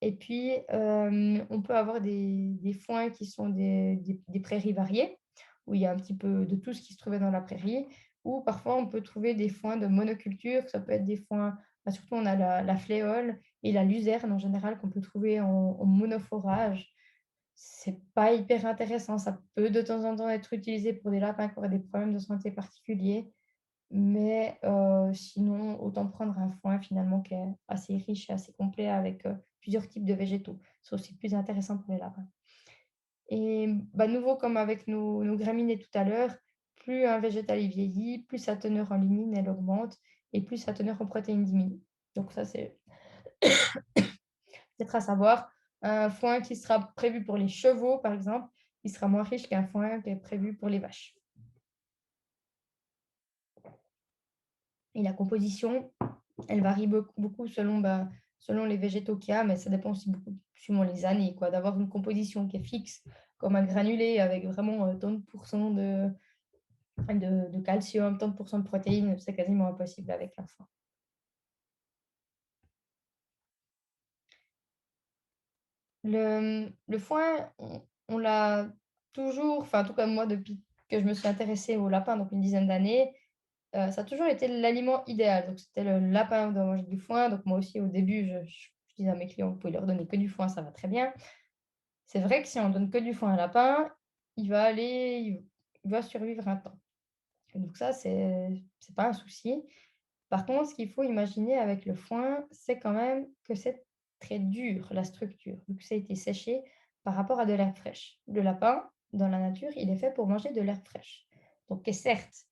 Et puis, on peut avoir des foins qui sont des prairies variées, où il y a un petit peu de tout ce qui se trouvait dans la prairie, ou parfois on peut trouver des foins de monoculture, ça peut être des foins, surtout on a la fléole et la luzerne en général qu'on peut trouver en monoforage. C'est pas hyper intéressant, ça peut de temps en temps être utilisé pour des lapins qui auraient des problèmes de santé particuliers, Mais sinon, autant prendre un foin finalement qui est assez riche et assez complet avec plusieurs types de végétaux. C'est aussi plus intéressant pour les lapins. Et bah, nouveau comme avec nos graminées tout à l'heure, plus un végétal il vieillit, plus sa teneur en lignine elle augmente et plus sa teneur en protéines diminue. Donc ça, c'est peut-être à savoir. Un foin qui sera prévu pour les chevaux, par exemple, il sera moins riche qu'un foin qui est prévu pour les vaches. Et la composition, elle varie beaucoup selon, selon les végétaux qu'il y a, mais ça dépend aussi beaucoup suivant les années, quoi. D'avoir une composition qui est fixe, comme un granulé avec vraiment tant de pourcents de calcium, tant de pourcents de protéines, c'est quasiment impossible avec un foin. Le foin, on l'a toujours, enfin en tout cas moi depuis que je me suis intéressée au lapin, donc une dizaine d'années, ça a toujours été l'aliment idéal. Donc c'était le lapin doit manger du foin. Donc moi aussi au début, je disais à mes clients: «Vous pouvez leur donner que du foin, ça va très bien». C'est vrai que si on donne que du foin à un lapin, il va survivre un temps. Et donc ça, c'est pas un souci. Par contre, ce qu'il faut imaginer avec le foin, c'est quand même que c'est très dur, la structure, vu que ça a été séché par rapport à de l'herbe fraîche. Le lapin, dans la nature, il est fait pour manger de l'herbe fraîche. Donc, qui est certes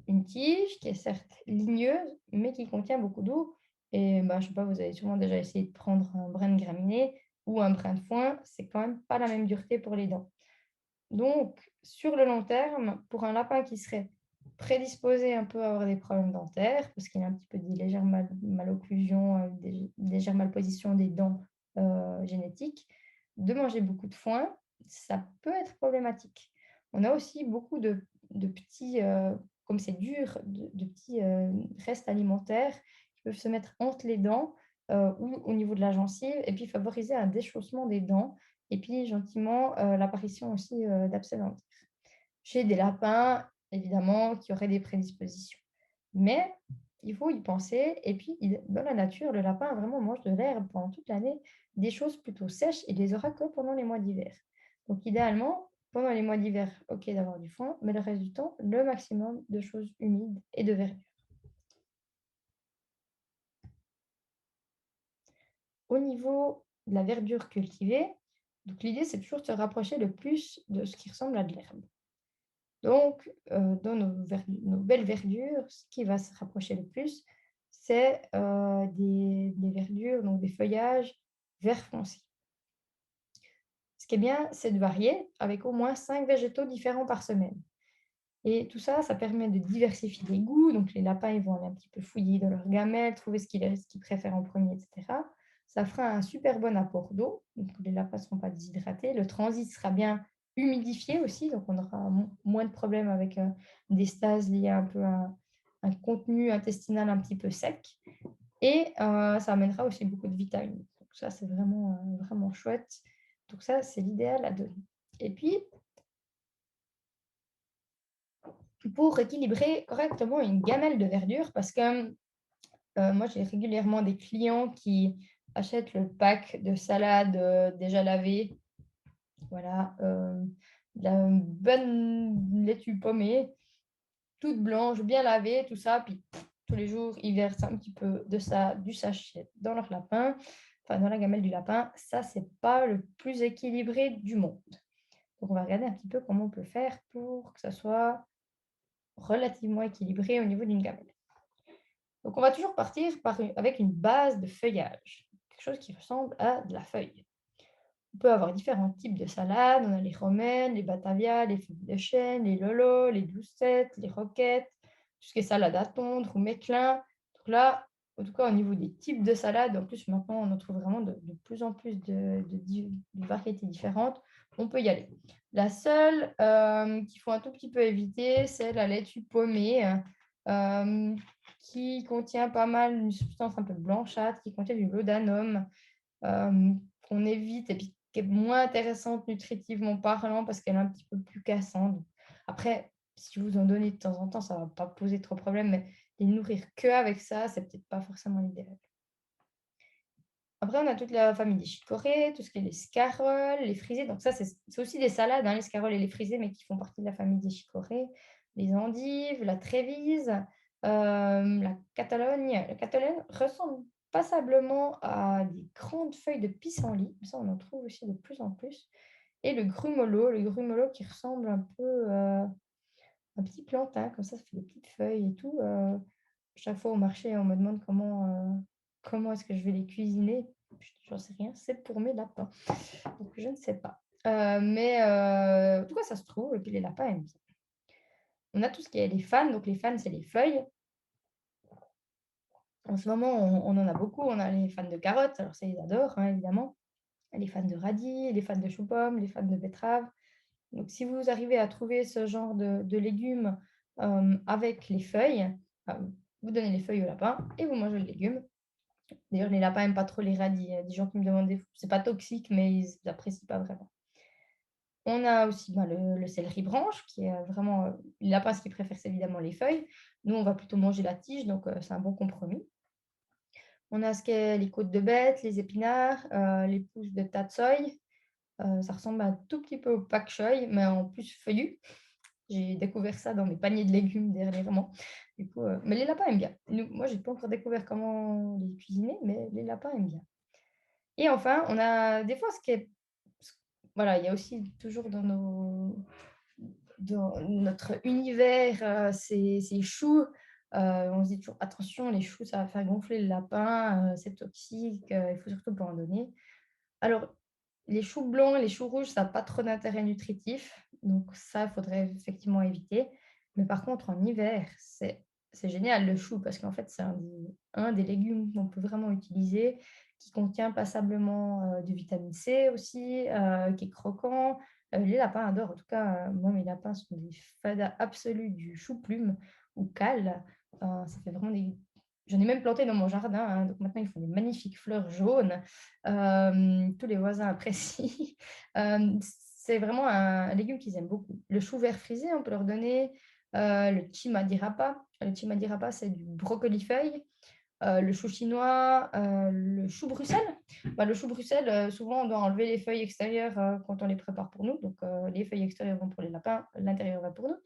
une tige, qui est certes ligneuse, mais qui contient beaucoup d'eau. Et bah, je sais pas, vous avez sûrement déjà essayé de prendre un brin de graminé ou un brin de foin, c'est quand même pas la même dureté pour les dents. Donc, sur le long terme, pour un lapin qui serait prédisposé un peu à avoir des problèmes dentaires, parce qu'il a un petit peu des légères malocclusions, des légères malpositions des dents génétiques, de manger beaucoup de foin, ça peut être problématique. On a aussi beaucoup de petits, comme c'est dur, de petits restes alimentaires qui peuvent se mettre entre les dents ou au niveau de la gencive et puis favoriser un déchaussement des dents et puis gentiment, l'apparition aussi, d'abcès dentaires. Chez des lapins, évidemment, qui auraient des prédispositions. Mais il faut y penser et puis dans la nature, le lapin vraiment mange de l'herbe pendant toute l'année, des choses plutôt sèches, il les aura que pendant les mois d'hiver. Donc idéalement, pendant les mois d'hiver, OK d'avoir du foin, mais le reste du temps, le maximum de choses humides et de verdure. Au niveau de la verdure cultivée, donc l'idée, c'est toujours de se rapprocher le plus de ce qui ressemble à de l'herbe. Donc, dans nos belles verdures, ce qui va se rapprocher le plus, c'est des verdures, donc des feuillages vert foncé. Ce qui est bien, c'est de varier avec au moins 5 végétaux différents par semaine. Et tout ça, ça permet de diversifier les goûts. Donc, les lapins, ils vont aller un petit peu fouiller dans leurs gamelles, trouver ce qu'ils préfèrent en premier, etc. Ça fera un super bon apport d'eau. Donc, les lapins ne seront pas déshydratés. Le transit sera bien humidifié aussi. Donc, on aura moins de problèmes avec des stases liées un peu à un contenu intestinal un petit peu sec. Et ça amènera aussi beaucoup de vitamines. Donc, ça, c'est vraiment chouette. Donc, ça, c'est l'idéal à donner. Et puis, pour équilibrer correctement une gamelle de verdure parce que moi, j'ai régulièrement des clients qui achètent le pack de salade déjà lavé, voilà, de la bonne laitue pommée, toute blanche, bien lavée, tout ça. Puis tous les jours, ils versent un petit peu de ça, du sachet dans leur lapin, enfin dans la gamelle du lapin. Ça, c'est pas le plus équilibré du monde. Donc, on va regarder un petit peu comment on peut faire pour que ça soit relativement équilibré au niveau d'une gamelle. Donc, on va toujours partir avec une base de feuillage, quelque chose qui ressemble à de la feuille. On peut avoir différents types de salades. On a les romaines, les batavias, les feuilles de chêne, les lolos, les doucettes, les roquettes, tout ce qui est salade à tondre ou méclin. Donc là, en tout cas, au niveau des types de salades, en plus, maintenant, on en trouve vraiment de plus en plus de variétés différentes. On peut y aller. La seule qu'il faut un tout petit peu éviter, c'est la laitue pommée, qui contient pas mal une substance un peu blanchâtre, qui contient du laudanum, qu'on évite et puis qui est moins intéressante nutritivement parlant parce qu'elle est un petit peu plus cassante. Après, si vous en donnez de temps en temps, ça ne va pas poser trop de problème, mais les nourrir que avec ça, c'est peut-être pas forcément l'idéal. Après, on a toute la famille des chicorées, tout ce qui est les scaroles, les frisées. Donc ça, c'est aussi des salades, hein, les scaroles et les frisées, mais qui font partie de la famille des chicorées. Les endives, la trévise, La Catalogne ressemble passablement à des grandes feuilles de pissenlit. Ça, on en trouve aussi de plus en plus. Et le grumolo qui ressemble un peu à un petit plantain, comme ça fait des petites feuilles et tout. Chaque fois au marché, on me demande comment est-ce que je vais les cuisiner. J'en sais rien, c'est pour mes lapins. Donc, je ne sais pas. Mais en tout cas, ça se trouve, et puis les lapins aiment bien. On a tout ce qui est les fans. Donc, les fans, c'est les feuilles. En ce moment, on en a beaucoup. On a les fans de carottes, alors ça, ils adorent, hein, évidemment. Les fans de radis, les fans de choux-pommes, les fans de betteraves. Donc, si vous arrivez à trouver ce genre de légumes avec les feuilles, vous donnez les feuilles au lapin et vous mangez le légume. D'ailleurs, les lapins n'aiment pas trop les radis. Il y a des gens qui me demandent, c'est pas toxique, mais ils n'apprécient pas vraiment. On a aussi le céleri branche, qui est vraiment. Les lapins, ce qu'ils préfèrent, c'est évidemment les feuilles. Nous, on va plutôt manger la tige, donc c'est un bon compromis. On a ce qu'est les côtes de bête, les épinards, les pousses de tatsoi. Ça ressemble un tout petit peu au pak choi, mais en plus feuillu. J'ai découvert ça dans mes paniers de légumes dernièrement. Du coup, mais les lapins aiment bien. Moi, je n'ai pas encore découvert comment les cuisiner, mais les lapins aiment bien. Et enfin, on a des fois ce qui est. Voilà, il y a aussi toujours dans notre univers ces choux. On se dit toujours attention, les choux, ça va faire gonfler le lapin, c'est toxique, il faut surtout pas en donner. Alors, les choux blancs et les choux rouges, ça n'a pas trop d'intérêt nutritif. Donc, ça, il faudrait effectivement éviter. Mais par contre, en hiver, c'est génial le chou parce qu'en fait, c'est un des légumes qu'on peut vraiment utiliser, qui contient passablement de vitamine C aussi, qui est croquant. Les lapins adorent. En tout cas, moi, mes lapins sont des fadas absolus du chou-plume ou cale. Ça fait vraiment des. J'en ai même planté dans mon jardin, hein, donc maintenant ils font des magnifiques fleurs jaunes. Tous les voisins apprécient. C'est vraiment un légume qu'ils aiment beaucoup. Le chou vert frisé, on peut leur donner le chimadirapa. Le chimadirapa, c'est du brocoli feuille. Le chou chinois, le chou Bruxelles. Le chou Bruxelles, souvent, on doit enlever les feuilles extérieures quand on les prépare pour nous. Donc, les feuilles extérieures vont pour les lapins, l'intérieur va pour nous.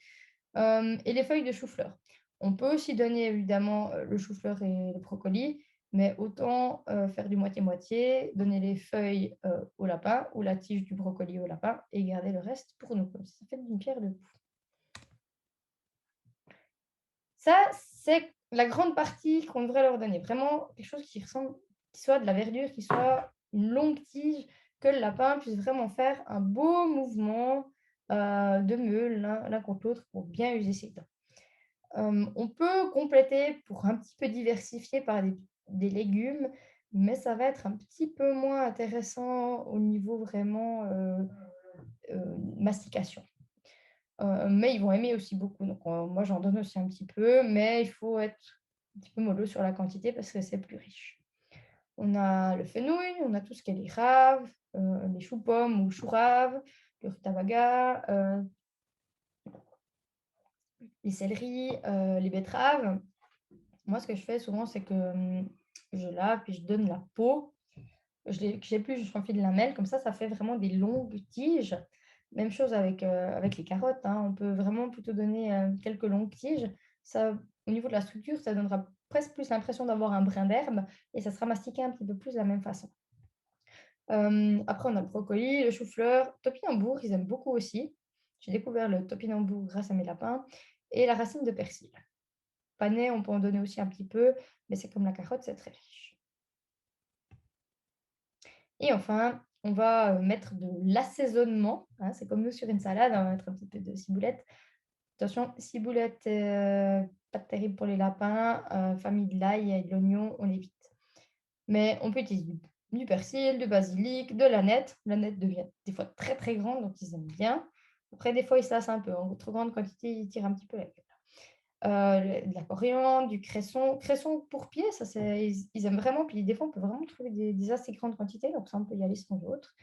Et les feuilles de chou-fleur. On peut aussi donner évidemment le chou-fleur et le brocoli, mais autant faire du moitié-moitié, donner les feuilles au lapin ou la tige du brocoli au lapin et garder le reste pour nous. Comme ça fait une pierre deux coups. Ça, c'est la grande partie qu'on devrait leur donner. Vraiment quelque chose qui ressemble, qui soit de la verdure, qui soit une longue tige, que le lapin puisse vraiment faire un beau mouvement de meule l'un contre l'autre pour bien user ses dents. On peut compléter pour un petit peu diversifier par des légumes, mais ça va être un petit peu moins intéressant au niveau vraiment mastication. Mais ils vont aimer aussi beaucoup. Donc, moi, j'en donne aussi un petit peu, mais il faut être un petit peu mollo sur la quantité parce que c'est plus riche. On a le fenouil, on a tout ce qui est les raves, les choux-pommes ou choux-raves, le rutabaga, les céleris, les betteraves. Moi, ce que je fais souvent, c'est que je lave puis je donne la peau. J'épluche, je j'enfile de la lamelle. Comme ça fait vraiment des longues tiges. Même chose avec les carottes, hein. On peut vraiment plutôt donner quelques longues tiges. Ça, au niveau de la structure, ça donnera presque plus l'impression d'avoir un brin d'herbe et ça sera mastiqué un petit peu plus de la même façon. Après, on a le brocoli, le chou-fleur, topinambour, ils aiment beaucoup aussi. J'ai découvert le topinambour grâce à mes lapins et la racine de persil. Panais, on peut en donner aussi un petit peu, mais c'est comme la carotte, c'est très riche. Et enfin, on va mettre de l'assaisonnement, hein, c'est comme nous sur une salade, on va mettre un petit peu de ciboulette. Attention, ciboulette, pas terrible pour les lapins, famille de l'ail et de l'oignon, on évite. Mais on peut utiliser du persil, du basilic, de l'aneth. L'aneth devient des fois très très grande, donc ils aiment bien. Après, des fois, ils se lassent un peu. En trop grande quantité, ils tirent un petit peu la gueule. De la coriandre, du cresson. Cresson pour pied, ça, ils aiment vraiment. Puis des fois, on peut vraiment trouver des assez grandes quantités, donc ça, on peut y aller sans autre.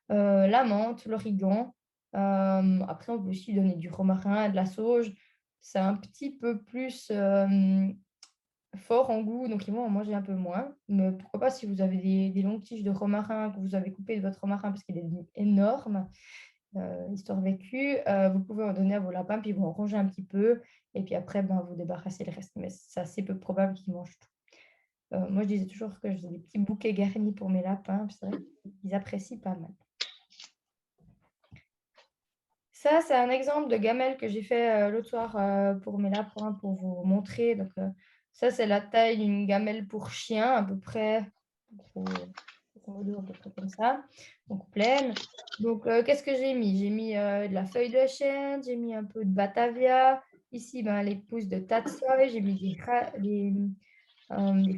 La menthe, l'origan. Après, on peut aussi donner du romarin, de la sauge. C'est un petit peu plus fort en goût, donc ils vont en manger un peu moins. Mais pourquoi pas si vous avez des longues tiges de romarin que vous avez coupées de votre romarin parce qu'il est énorme, histoire vécue, vous pouvez en donner à vos lapins, puis ils vont en ronger un petit peu Et puis après, ben, vous débarrassez le reste. Mais c'est assez peu probable qu'ils mangent tout. Moi, je disais toujours que je faisais des petits bouquets garnis pour mes lapins. C'est vrai qu'ils apprécient pas mal. Ça, c'est un exemple de gamelle que j'ai fait l'autre soir pour mes lapins pour vous montrer. Donc, ça, c'est la taille d'une gamelle pour chien, à peu près, à peu près comme ça, donc pleine. Donc, qu'est-ce que j'ai mis? J'ai mis de la feuille de chêne, j'ai mis un peu de batavia. Ici, ben, les pousses de tatsoi, j'ai mis des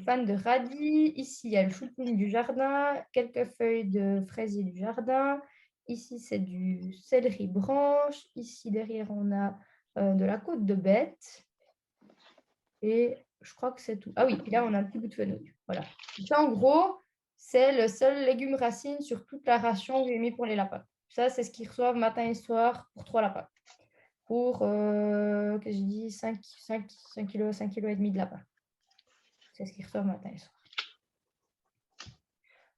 fans de radis. Ici, il y a le chou-poum du jardin, quelques feuilles de fraisier du jardin. Ici, c'est du céleri branche. Ici, derrière, on a de la côte de bête. Et je crois que c'est tout. Ah oui, et là, on a un petit bout de fenouil. Voilà. Ça, en gros, c'est le seul légume racine sur toute la ration que j'ai mis pour les lapins. Ça, c'est ce qu'ils reçoivent matin et soir pour 3 lapins. Pour, que j'ai dit, 5 kilos, 5 kilos et demi de lapin. C'est ce qu'ils reçoivent matin et soir.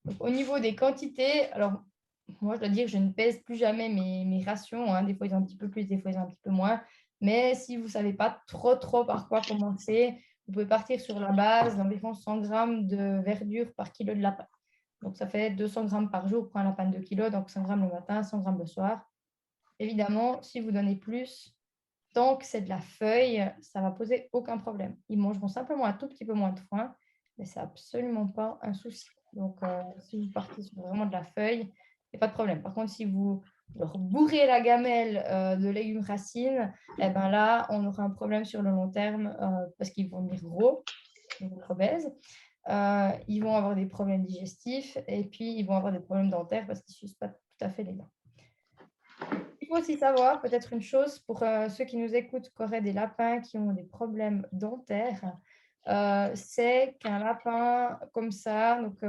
Donc, au niveau des quantités, alors moi je dois dire que je ne pèse plus jamais mes rations. Hein. Des fois ils ont un petit peu plus, des fois ils ont un petit peu moins. Mais si vous ne savez pas trop par quoi commencer, vous pouvez partir sur la base d'environ 100 grammes de verdure par kilo de lapin. Donc ça fait 200 grammes par jour pour un lapin de 2 kilos, donc 100 grammes le matin, 100 grammes le soir. Évidemment, si vous donnez plus, tant que c'est de la feuille, ça ne va poser aucun problème. Ils mangeront simplement un tout petit peu moins de foin, mais ce n'est absolument pas un souci. Donc, si vous partez sur vraiment de la feuille, il n'y a pas de problème. Par contre, si vous leur bourrez la gamelle de légumes racines, eh ben là, on aura un problème sur le long terme parce qu'ils vont devenir gros, ils vont être obèses. Ils vont avoir des problèmes digestifs et puis ils vont avoir des problèmes dentaires parce qu'ils ne sucent pas tout à fait les dents. Il faut aussi savoir peut-être une chose pour ceux qui nous écoutent, qui auraient des lapins qui ont des problèmes dentaires, c'est qu'un lapin comme ça, donc,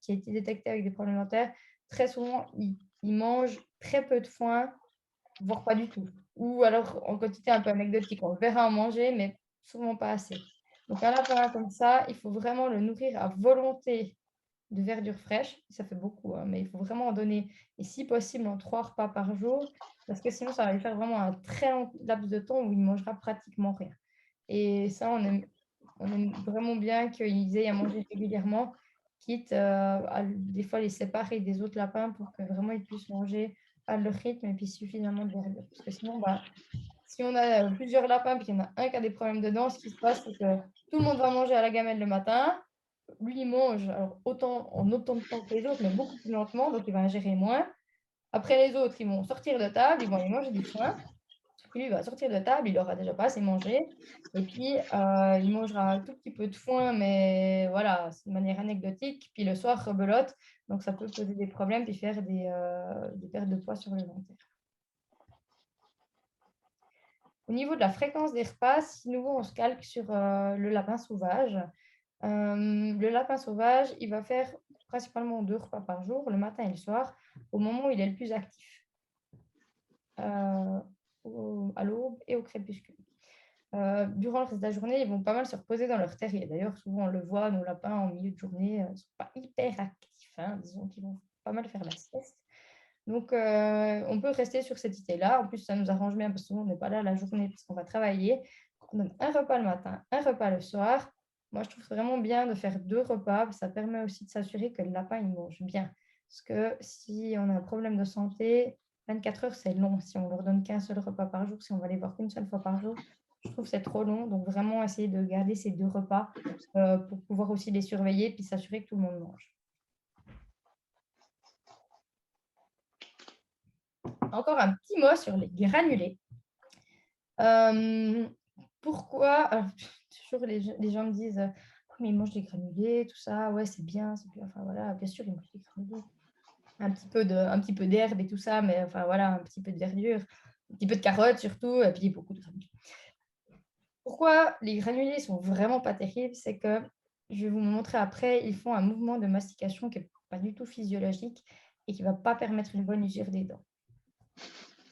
qui a été détecté avec des problèmes dentaires, très souvent, il mange très peu de foin, voire pas du tout. Ou alors en quantité un peu anecdotique. On le verra en manger, mais souvent pas assez. Donc un lapin comme ça, il faut vraiment le nourrir à volonté de verdure fraîche. Ça fait beaucoup, hein, mais il faut vraiment en donner, et si possible, en 3 repas par jour, parce que sinon, ça va lui faire vraiment un très long laps de temps où il ne mangera pratiquement rien. Et ça, on aime vraiment bien qu'ils aient à manger régulièrement, quitte à des fois les séparer des autres lapins pour que vraiment ils puissent manger à leur rythme et puis suffisamment de verdure. Parce que sinon, bah, si on a plusieurs lapins et qu'il y en a un qui a des problèmes dedans, ce qui se passe, c'est que tout le monde va manger à la gamelle le matin. Lui, il mange alors en autant de temps que les autres, mais beaucoup plus lentement, donc il va ingérer moins. Après, les autres, ils vont sortir de table, ils vont aller manger du foin. Lui, il va sortir de table, il aura déjà pas assez mangé. Et puis, il mangera un tout petit peu de foin, mais voilà, c'est de manière anecdotique. Puis le soir, rebelote. Donc, ça peut poser des problèmes puis faire des pertes de poids sur le long terme. Au niveau de la fréquence des repas, si nouveau, on se calque sur le lapin sauvage. Le lapin sauvage, il va faire principalement 2 repas par jour, le matin et le soir, au moment où il est le plus actif, à l'aube et au crépuscule. Durant le reste de la journée, ils vont pas mal se reposer dans leur terrier. D'ailleurs, souvent, on le voit, nos lapins, en milieu de journée, ils ne sont pas hyper actifs. Hein. Disons qu'ils vont pas mal faire la sieste. Donc, on peut rester sur cette idée-là. En plus, ça nous arrange bien parce que on n'est pas là la journée parce qu'on va travailler. On donne un repas le matin, un repas le soir. Moi, je trouve vraiment bien de faire 2 repas. Ça permet aussi de s'assurer que le lapin, il mange bien. Parce que si on a un problème de santé, 24 heures, c'est long. Si on leur donne qu'un seul repas par jour, si on va les voir qu'une seule fois par jour, je trouve que c'est trop long. Donc, vraiment essayer de garder ces 2 repas pour pouvoir aussi les surveiller puis s'assurer que tout le monde mange. Encore un petit mot sur les granulés. Pourquoi alors, toujours les gens me disent oh, mais ils mangent des granulés, tout ça, ouais, c'est bien, enfin voilà, bien sûr, ils mangent des granulés. Un petit peu d'herbe et tout ça, mais enfin voilà, un petit peu de verdure, un petit peu de carottes surtout, et puis beaucoup de granulés. Pourquoi les granulés sont vraiment pas terribles? C'est que je vais vous montrer après, ils font un mouvement de mastication qui n'est pas du tout physiologique et qui ne va pas permettre une bonne usure des dents.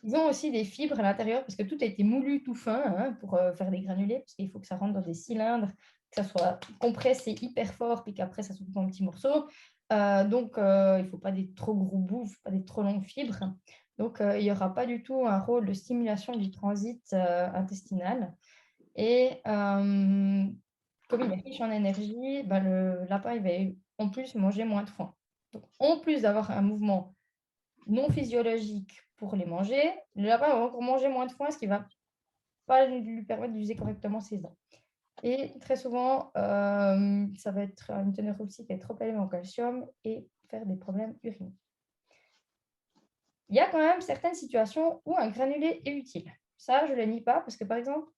Ils ont aussi des fibres à l'intérieur parce que tout a été moulu tout fin hein, pour faire des granulés, parce qu'il faut que ça rentre dans des cylindres, que ça soit compressé hyper fort, puis qu'après ça se coupe en petits morceaux. Donc, il ne faut pas des trop gros bouts, pas des trop longues fibres. Donc, il n'y aura pas du tout un rôle de stimulation du transit intestinal. Et comme il est riche en énergie, bah, le lapin il va en plus manger moins de foin. Donc, en plus d'avoir un mouvement non physiologique pour les manger, le lapin va encore manger moins de foin, ce qui ne va pas lui permettre d'user correctement ses dents. Et très souvent, ça va être une teneur aussi qui est trop élevée en calcium et faire des problèmes urinaires. Il y a quand même certaines situations où un granulé est utile. Ça, je ne le nie pas, parce que par exemple,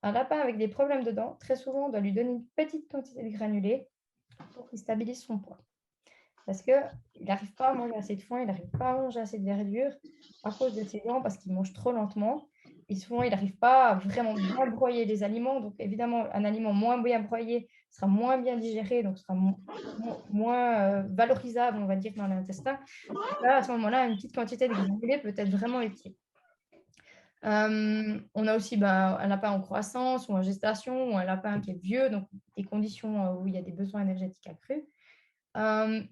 un lapin avec des problèmes de dents, très souvent, on doit lui donner une petite quantité de granulé pour qu'il stabilise son poids. Parce qu'il n'arrive pas à manger assez de foin, il n'arrive pas à manger assez de verdure à cause de ses dents, parce qu'il mange trop lentement. Et souvent, il n'arrive pas à vraiment bien broyer les aliments. Donc, évidemment, un aliment moins bien broyé sera moins bien digéré, donc sera moins valorisable, on va dire, dans l'intestin. Là, à ce moment-là, une petite quantité de granulés peut être vraiment utile. On a aussi un lapin en croissance ou en gestation, ou un lapin qui est vieux, donc des conditions où il y a des besoins énergétiques accrus.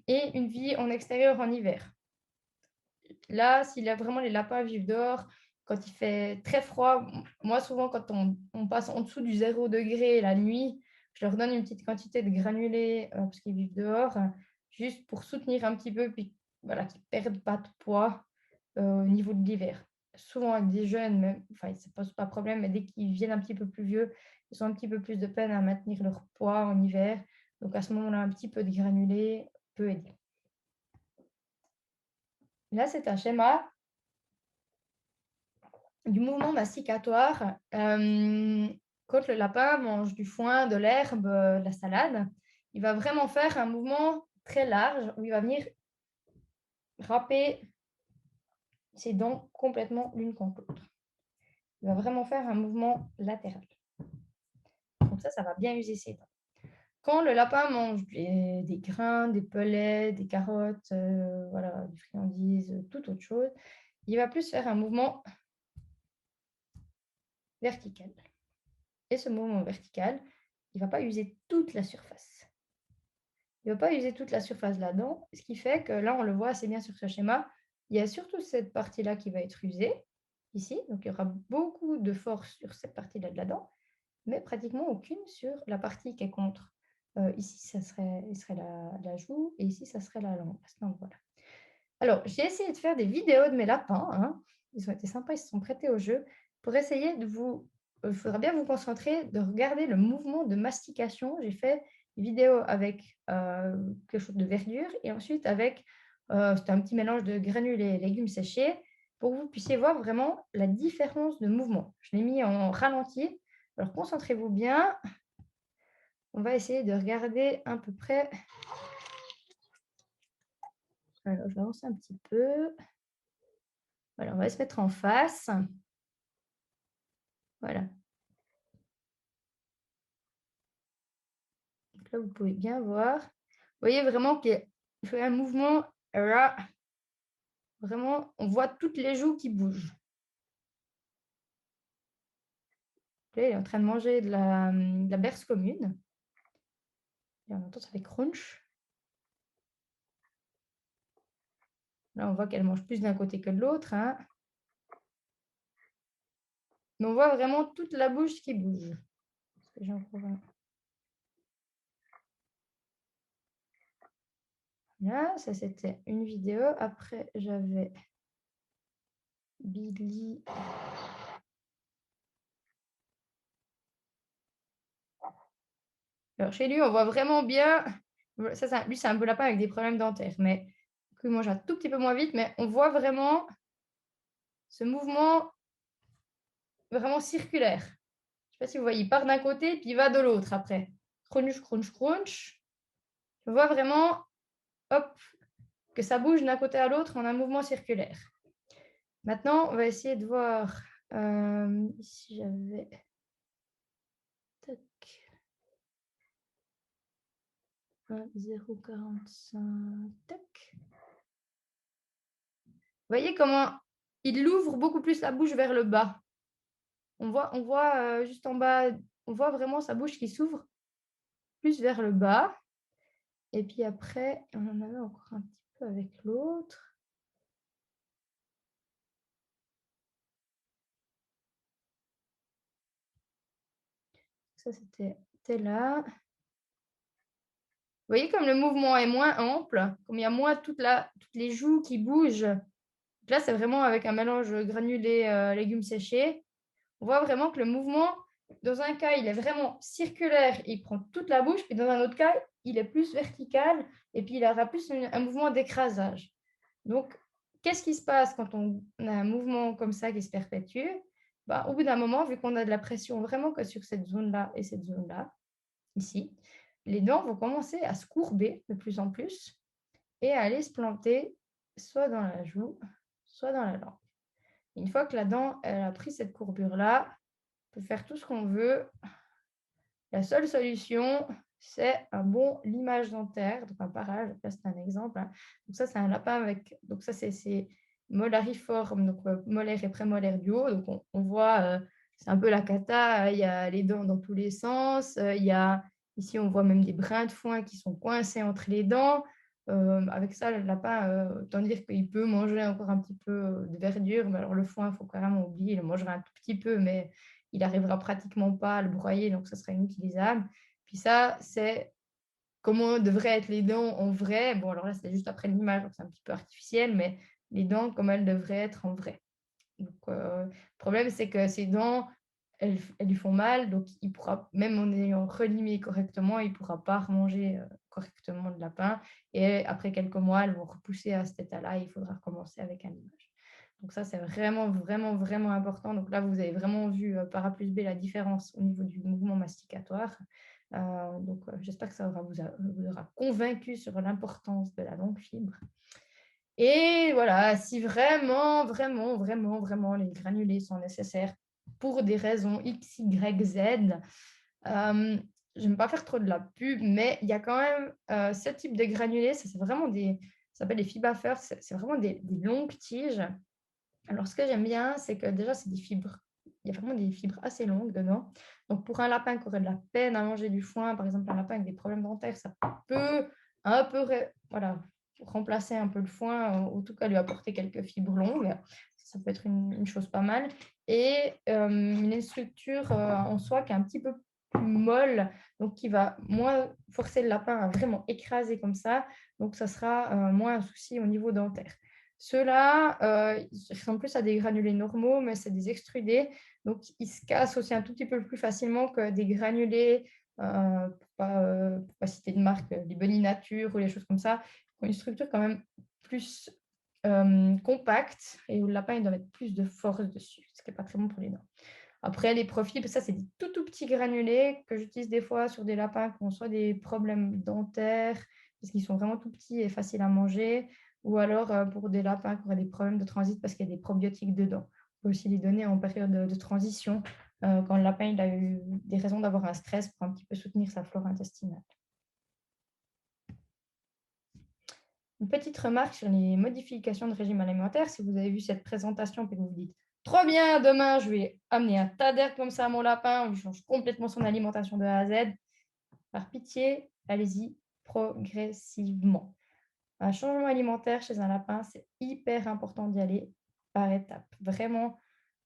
Et une vie en extérieur en hiver. Là, s'il y a vraiment les lapins vivent dehors, quand il fait très froid, moi souvent quand on passe en dessous du 0 degré la nuit, je leur donne une petite quantité de granulés parce qu'ils vivent dehors, juste pour soutenir un petit peu, puis voilà, qu'ils ne perdent pas de poids au niveau de l'hiver. Souvent avec des jeunes, même, enfin, ça ne pose pas de problème, mais dès qu'ils viennent un petit peu plus vieux, ils ont un petit peu plus de peine à maintenir leur poids en hiver. Donc à ce moment-là, un petit peu de granulés peut aider. Là, c'est un schéma du mouvement masticatoire. Quand le lapin mange du foin, de l'herbe, de la salade, il va vraiment faire un mouvement très large où il va venir râper ses dents complètement l'une contre l'autre. Il va vraiment faire un mouvement latéral. Comme ça va bien user ses dents. Quand le lapin mange des grains, des pellets, des carottes, voilà, des friandises, toute autre chose, il va plus faire un mouvement vertical. Et ce mouvement vertical, il ne va pas user toute la surface. Il ne va pas user toute la surface là-dedans, ce qui fait que là, on le voit assez bien sur ce schéma, il y a surtout cette partie-là qui va être usée, ici, donc il y aura beaucoup de force sur cette partie-là de la dent, mais pratiquement aucune sur la partie qui est contre. Ici, ça serait la joue, et ici, ça serait la langue. Voilà. Alors, j'ai essayé de faire des vidéos de mes lapins, hein. Ils ont été sympas, ils se sont prêtés au jeu, pour essayer de vous... Il faudra bien vous concentrer, de regarder le mouvement de mastication. J'ai fait une vidéo avec quelque chose de verdure et ensuite avec, c'était un petit mélange de granulés et légumes séchés pour que vous puissiez voir vraiment la différence de mouvement. Je l'ai mis en ralenti. Alors, concentrez-vous bien. On va essayer de regarder à peu près. Alors, je vais avancer un petit peu. Voilà, on va se mettre en face. Voilà. Donc là, vous pouvez bien voir. Vous voyez vraiment qu'il fait un mouvement là. Vraiment, on voit toutes les joues qui bougent. Là, il est en train de manger de la berce commune. Et en même temps, ça fait crunch. Là, on voit qu'elle mange plus d'un côté que de l'autre, hein. Mais on voit vraiment toute la bouche qui bouge. Est-ce que j'ai encore un... Là, ça c'était une vidéo. Après, j'avais Billy. Alors, chez lui, on voit vraiment bien. Ça, lui, c'est un peu lapin avec des problèmes dentaires, mais il mange un tout petit peu moins vite. Mais on voit vraiment ce mouvement vraiment circulaire. Je ne sais pas si vous voyez, il part d'un côté, puis il va de l'autre après. Crunch, crunch, crunch. Je vois vraiment, hop, que ça bouge d'un côté à l'autre en un mouvement circulaire. Maintenant, on va essayer de voir si j'avais... Tac. 0,45. Tac. Vous voyez comment il ouvre beaucoup plus la bouche vers le bas. On voit juste en bas, on voit vraiment sa bouche qui s'ouvre plus vers le bas. Et puis après, on en avait encore un petit peu avec l'autre. ça, c'était là. Vous voyez comme le mouvement est moins ample, comme il y a moins toutes les joues qui bougent. Donc là, c'est vraiment avec un mélange granulé, légumes séchés. On voit vraiment que le mouvement, dans un cas, il est vraiment circulaire, il prend toute la bouche, puis dans un autre cas, il est plus vertical, et puis il aura plus un mouvement d'écrasage. Donc, qu'est-ce qui se passe quand on a un mouvement comme ça qui se perpétue? Bah, au bout d'un moment, vu qu'on a de la pression vraiment que sur cette zone-là et cette zone-là, ici, les dents vont commencer à se courber de plus en plus et à aller se planter soit dans la joue, soit dans la langue. Une fois que la dent elle a pris cette courbure-là, on peut faire tout ce qu'on veut. La seule solution, c'est un bon limage dentaire, donc un parage. Là, c'est un exemple, hein. Donc ça, c'est un lapin avec... Donc ça, c'est molariforme, donc molaire et prémolaire du haut. Donc on voit, c'est un peu la cata, il y a les dents dans tous les sens. Ici, on voit même des brins de foin qui sont coincés entre les dents. Avec ça, le lapin, autant dire qu'il peut manger encore un petit peu de verdure. Mais alors le foin, il faut carrément oublier, il le mangera un tout petit peu, mais il n'arrivera pratiquement pas à le broyer, donc ça serait inutilisable. Puis ça, c'est comment devraient être les dents en vrai. Bon, alors là, c'est juste après l'image, donc c'est un petit peu artificiel, mais les dents comme elles devraient être en vrai. Donc, le problème, c'est que ces dents, elles lui font mal, donc il pourra, même en ayant relimé correctement, il ne pourra pas remanger correctement de lapin. Et après quelques mois, elles vont repousser à cet état-là et il faudra recommencer avec un limage. Donc ça, c'est vraiment, vraiment, vraiment important. Donc là, vous avez vraiment vu par A plus B la différence au niveau du mouvement masticatoire. J'espère que ça vous aura convaincu sur l'importance de la longue fibre. Et voilà, si vraiment, vraiment, vraiment, vraiment les granulés sont nécessaires pour des raisons X, Y, Z, je ne vais pas faire trop de la pub, mais il y a quand même ce type de granulés, ça s'appelle des fibafers, c'est vraiment des longues tiges. Alors, ce que j'aime bien, c'est que déjà, c'est des fibres. Il y a vraiment des fibres assez longues dedans. Donc, pour un lapin qui aurait de la peine à manger du foin, par exemple, un lapin avec des problèmes dentaires, ça peut un peu remplacer un peu le foin, ou en tout cas lui apporter quelques fibres longues. Ça peut être une chose pas mal. Et une structure en soi qui est un petit peu plus molle, donc qui va moins forcer le lapin à vraiment écraser comme ça. Donc, ça sera moins un souci au niveau dentaire. Ceux-là, ils ressemblent plus à des granulés normaux, mais c'est des extrudés. Donc, ils se cassent aussi un tout petit peu plus facilement que des granulés, pour pas citer de marque, les Bunny Nature ou les choses comme ça, qui ont une structure quand même plus compacte et où le lapin il doit mettre plus de force dessus, ce qui n'est pas très bon pour les dents. Après, les profils, ça, c'est des tout petits granulés que j'utilise des fois sur des lapins qui ont soit des problèmes dentaires, parce qu'ils sont vraiment tout petits et faciles à manger, ou alors pour des lapins qui auraient des problèmes de transit parce qu'il y a des probiotiques dedans. On peut aussi les donner en période de transition, quand le lapin il a eu des raisons d'avoir un stress pour un petit peu soutenir sa flore intestinale. Une petite remarque sur les modifications de régime alimentaire. Si vous avez vu cette présentation et que vous vous dites « Trop bien, demain, je vais amener un tas d'herbes comme ça à mon lapin, on lui change complètement son alimentation de A à Z », par pitié, allez-y progressivement. Un changement alimentaire chez un lapin, c'est hyper important d'y aller par étapes. Vraiment,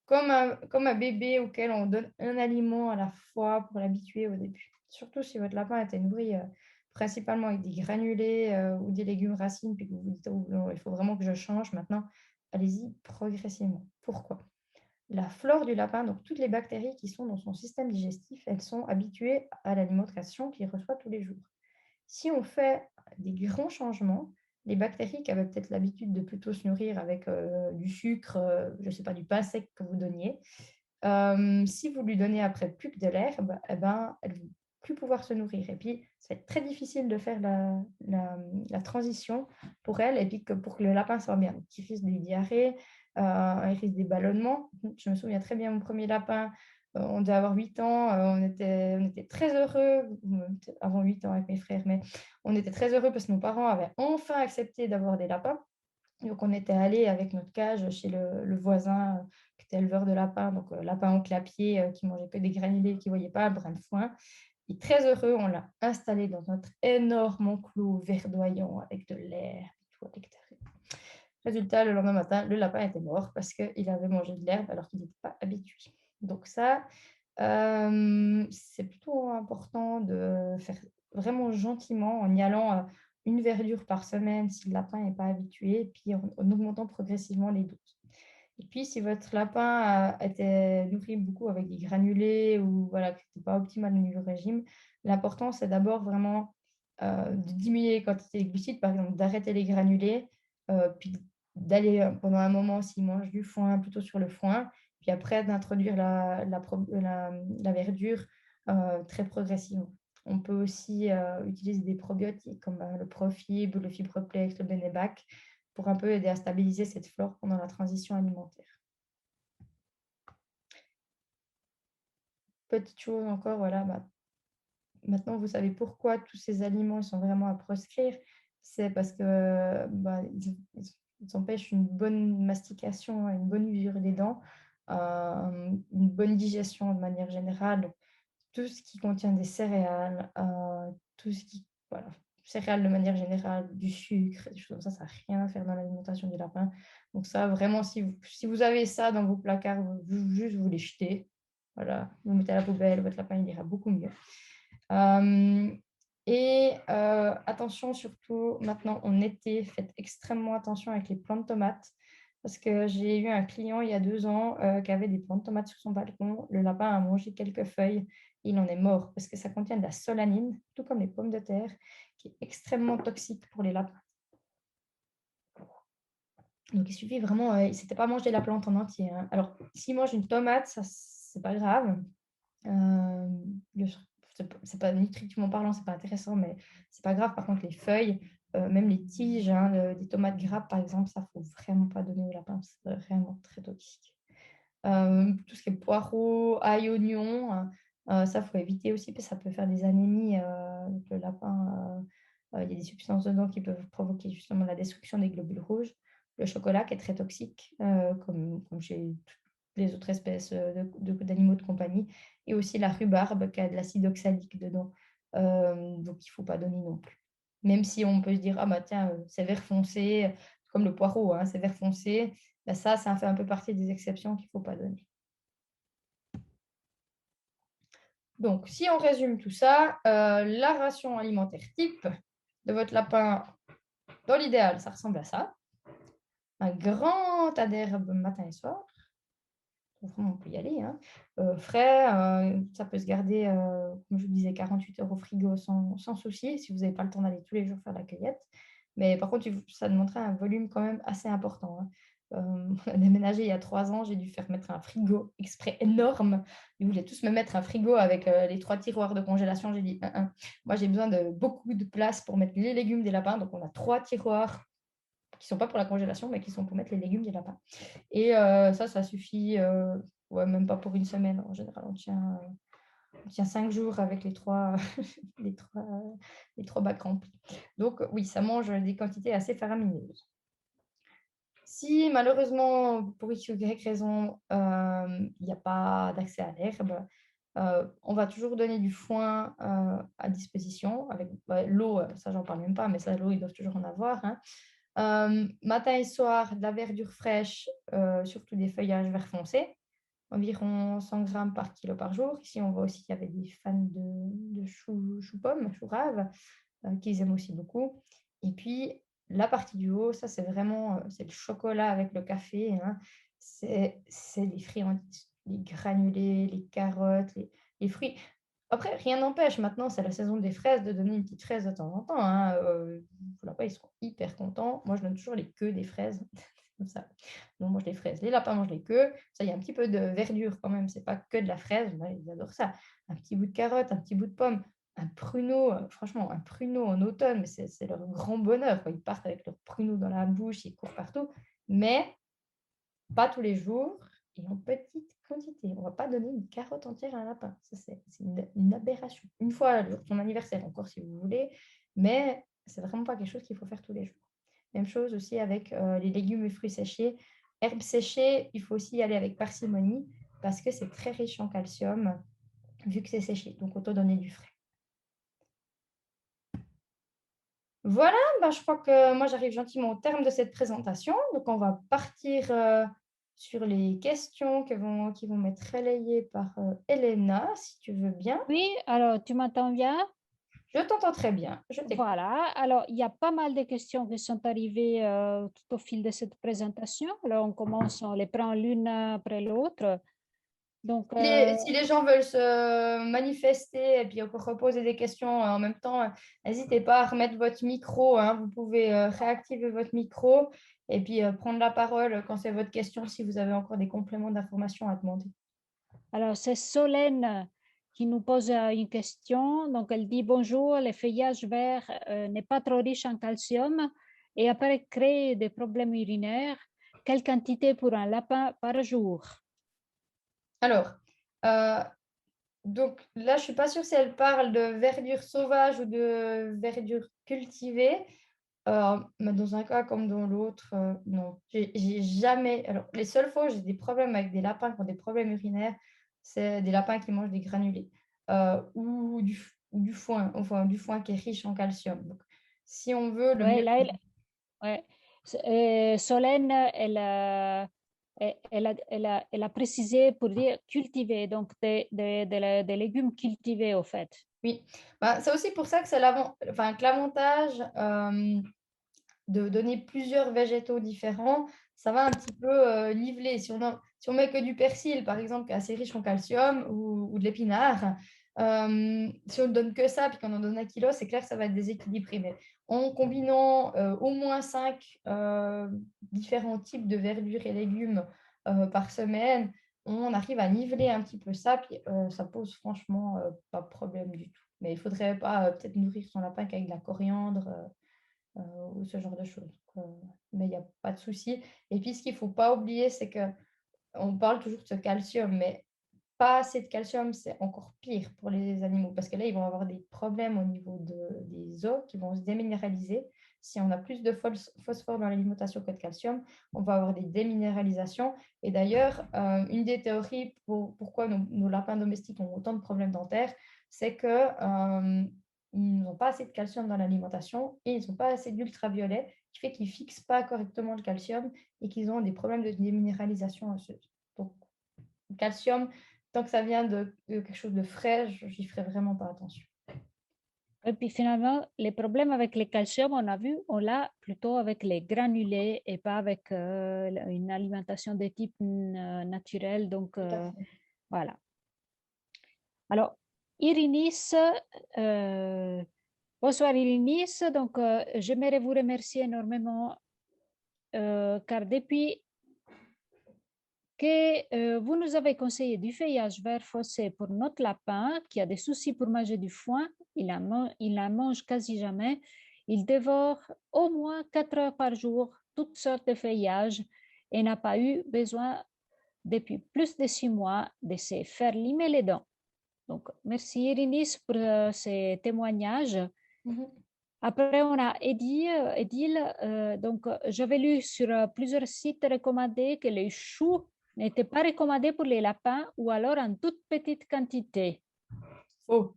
comme un bébé auquel on donne un aliment à la fois pour l'habituer au début. Surtout si votre lapin a été nourri principalement avec des granulés ou des légumes racines, puis que vous vous dites oh, non, il faut vraiment que je change maintenant, allez-y progressivement. Pourquoi? La flore du lapin, donc toutes les bactéries qui sont dans son système digestif, elles sont habituées à l'alimentation qu'il reçoit tous les jours. Si on fait des grands changements, les bactéries qui avaient peut-être l'habitude de plutôt se nourrir avec du sucre, je ne sais pas, du pain sec que vous donniez, si vous lui donnez après plus que de l'herbe, eh ben, elles ne vont plus pouvoir se nourrir. Et puis, ça va être très difficile de faire la transition pour elles et puis pour que le lapin soit bien. Donc, il risque des diarrhées, il risque des ballonnements. Je me souviens très bien, mon premier lapin, on devait avoir 8 ans, on était très heureux, avant 8 ans avec mes frères, mais on était très heureux parce que nos parents avaient enfin accepté d'avoir des lapins. Donc, on était allé avec notre cage chez le voisin qui était éleveur de lapins, donc lapin au clapier qui mangeait que des granulés, qui ne voyait pas un brin de foin. Et très heureux, on l'a installé dans notre énorme enclos verdoyant avec de l'air et tout à l'extérieur. Résultat, le lendemain matin, le lapin était mort parce qu'il avait mangé de l'herbe alors qu'il n'était pas habitué. Donc ça, C'est plutôt important de faire vraiment gentiment en y allant une verdure par semaine si le lapin n'est pas habitué, et puis en augmentant progressivement les doses. Et puis, si votre lapin était nourri beaucoup avec des granulés ou voilà, que c'était pas optimal au niveau régime, l'important, c'est d'abord vraiment de diminuer les quantités de glucides, par exemple, d'arrêter les granulés, puis d'aller pendant un moment, s'il mange du foin, plutôt sur le foin, puis après d'introduire la verdure très progressivement. On peut aussi utiliser des probiotiques comme le Profib, le Fibroplex, le Benebac pour un peu aider à stabiliser cette flore pendant la transition alimentaire. Petite chose encore, voilà, maintenant vous savez pourquoi tous ces aliments sont vraiment à proscrire. C'est parce que ils empêchent une bonne mastication, une bonne usure des dents, une bonne digestion de manière générale. Donc, tout ce qui contient des céréales, tout ce qui, voilà, céréales de manière générale, du sucre, des choses comme ça n'a rien à faire dans l'alimentation du lapin. Donc ça, vraiment, si vous avez ça dans vos placards, juste vous les jetez. Voilà, vous mettez à la poubelle, votre lapin, il ira beaucoup mieux. Attention, surtout maintenant en été, faites extrêmement attention avec les plants de tomates. Parce que j'ai eu un client il y a 2 ans qui avait des plants de tomates sur son balcon. Le lapin a mangé quelques feuilles. Il en est mort parce que ça contient de la solanine, tout comme les pommes de terre, qui est extrêmement toxique pour les lapins. Donc, il suffit vraiment, il ne s'était pas mangé la plante en entier, hein. Alors, s'il mange une tomate, ça, c'est pas grave. C'est pas nutritivement parlant, c'est pas intéressant, mais c'est pas grave. Par contre, les feuilles, même les tiges, hein, des tomates grappes, par exemple, ça faut vraiment pas donner au lapin, c'est vraiment très toxique. Tout ce qui est poireaux, ail, oignon, ça faut éviter aussi parce que ça peut faire des anémies. Le lapin, il y a des substances dedans qui peuvent provoquer justement la destruction des globules rouges. Le chocolat qui est très toxique, comme chez toutes les autres espèces d'animaux de compagnie, et aussi la rhubarbe qui a de l'acide oxalique dedans. Donc il ne faut pas donner non plus. Même si on peut se dire, ah bah tiens, c'est vert foncé, comme le poireau, hein, c'est vert foncé, bah ça fait un peu partie des exceptions qu'il ne faut pas donner. Donc, si on résume tout ça, la ration alimentaire type de votre lapin, dans l'idéal, ça ressemble à ça. Un grand tas d'herbes matin et soir. Vraiment, on peut y aller, hein. Frais, ça peut se garder, comme je vous disais, 48 heures au frigo sans souci, si vous n'avez pas le temps d'aller tous les jours faire la cueillette. Mais par contre, ça demanderait un volume quand même assez important, hein. On a déménagé il y a 3 ans, j'ai dû faire mettre un frigo exprès énorme. Ils voulaient tous me mettre un frigo avec les 3 tiroirs de congélation. J'ai dit, moi j'ai besoin de beaucoup de place pour mettre les légumes des lapins. Donc on a 3 tiroirs qui ne sont pas pour la congélation, mais qui sont pour mettre les légumes des lapins. Et ça suffit, ouais, même pas pour une semaine. En général, on tient 5 jours avec les 3, les 3 bacs remplis. Donc oui, ça mange des quantités assez faramineuses. Si malheureusement, pour X ou Y raison, il n'y a pas d'accès à l'herbe, on va toujours donner du foin à disposition. Avec l'eau, ça j'en parle même pas, mais ça, l'eau, ils doivent toujours en avoir, hein. Matin et soir, de la verdure fraîche, surtout des feuillages vert foncé, environ 100 grammes par kilo par jour. Ici, on voit aussi qu'il y avait des fans de chou-pomme, chou-rave, qu'ils aiment aussi beaucoup. Et puis, la partie du haut, ça, c'est vraiment c'est le chocolat avec le café, hein. C'est les friandises, les granulés, les carottes, les fruits. Après, rien n'empêche, maintenant, c'est la saison des fraises, de donner une petite fraise de temps en temps, hein. Vos lapins, ils seront hyper contents. Moi, je donne toujours les queues des fraises. Comme ça. Nous, on mange les fraises. Les lapins mangent les queues. Ça, il y a un petit peu de verdure quand même. C'est pas que de la fraise. Ouais, ils adorent ça. Un petit bout de carotte, un petit bout de pomme, un pruneau. Franchement, un pruneau en automne, c'est leur grand bonheur, quoi. Ils partent avec leur pruneau dans la bouche, ils courent partout. Mais pas tous les jours et en petite quantité. On ne va pas donner une carotte entière à un lapin. Ça, c'est une aberration. Une fois le jour de ton anniversaire, encore si vous voulez, mais c'est vraiment pas quelque chose qu'il faut faire tous les jours. Même chose aussi avec les légumes et fruits séchés. Herbes séchées, il faut aussi y aller avec parcimonie parce que c'est très riche en calcium vu que c'est séché. Donc, autant donner du frais. Voilà, je crois que moi, j'arrive gentiment au terme de cette présentation. Donc, on va partir sur les questions qui vont m'être relayées par Elena, si tu veux bien. Oui, alors tu m'entends bien? Je t'entends très bien, je t'écoute. Voilà, alors il y a pas mal de questions qui sont arrivées tout au fil de cette présentation. Alors on commence, on les prend l'une après l'autre. Donc, Si les gens veulent se manifester et puis encore reposer des questions en même temps, n'hésitez pas à remettre votre micro, hein. Vous pouvez réactiver votre micro et puis prendre la parole quand c'est votre question si vous avez encore des compléments d'information à demander. alors c'est Solène qui nous pose une question. Donc elle dit bonjour, le feuillage vert n'est pas trop riche en calcium et après créer des problèmes urinaires. Quelle quantité pour un lapin par jour? Alors, euh, donc là, je ne suis pas sûre si elle parle de verdure sauvage ou de verdure cultivée. Mais dans un cas comme dans l'autre, non. J'ai jamais. Alors, les seules fois où j'ai des problèmes avec des lapins qui ont des problèmes urinaires, c'est des lapins qui mangent des granulés ou du foin, enfin du foin qui est riche en calcium. Donc, si on veut le Ouais, mieux. là, ouais. Solène, elle a précisé pour dire cultiver, donc des légumes cultivés au fait. Oui, bah, c'est aussi pour ça que c'est enfin, que l'avantage de donner plusieurs végétaux différents, ça va un petit peu niveler. Si on met que du persil, par exemple, qui est assez riche en calcium, ou de l'épinard, si on ne donne que ça, puis qu'on en donne 1 kilo, c'est clair que ça va être déséquilibré. Mais en combinant au moins 5 différents types de verdures et légumes par semaine, on arrive à niveler un petit peu ça, puis ça pose franchement pas de problème du tout. Mais il ne faudrait pas peut-être nourrir son lapin qu'avec de la coriandre. Ou ce genre de choses. Mais il n'y a pas de souci. Et puis, ce qu'il ne faut pas oublier, c'est que on parle toujours de ce calcium, mais pas assez de calcium, c'est encore pire pour les animaux parce que là, ils vont avoir des problèmes au niveau des os qui vont se déminéraliser. Si on a plus de phosphore dans l'alimentation que de calcium, on va avoir des déminéralisations. Et d'ailleurs, une des théories pourquoi nos lapins domestiques ont autant de problèmes dentaires, c'est que ils n'ont pas assez de calcium dans l'alimentation et ils n'ont pas assez d'ultraviolet, qui fait qu'ils ne fixent pas correctement le calcium et qu'ils ont des problèmes de déminéralisation osseuse. Donc, le calcium, tant que ça vient de quelque chose de frais, j'y ferai vraiment pas attention. Et puis finalement, les problèmes avec le calcium, on a vu, on l'a plutôt avec les granulés et pas avec une alimentation de type naturel. Donc, Tout à fait. voilà. Alors, Irinis, euh, bonsoir Irinis. Donc, j'aimerais vous remercier énormément car depuis que vous nous avez conseillé du feuillage vert foncé pour notre lapin qui a des soucis pour manger du foin, il n'en mange quasi jamais. Il dévore au moins 4 heures par jour toutes sortes de feuillages et n'a pas eu besoin depuis plus de 6 mois de se faire limer les dents. Donc, merci Irinis pour ces témoignages. Mhm. Après, on a Edil. Donc, j'avais lu sur plusieurs sites recommandés que les choux n'étaient pas recommandés pour les lapins ou alors en toute petite quantité. Faux.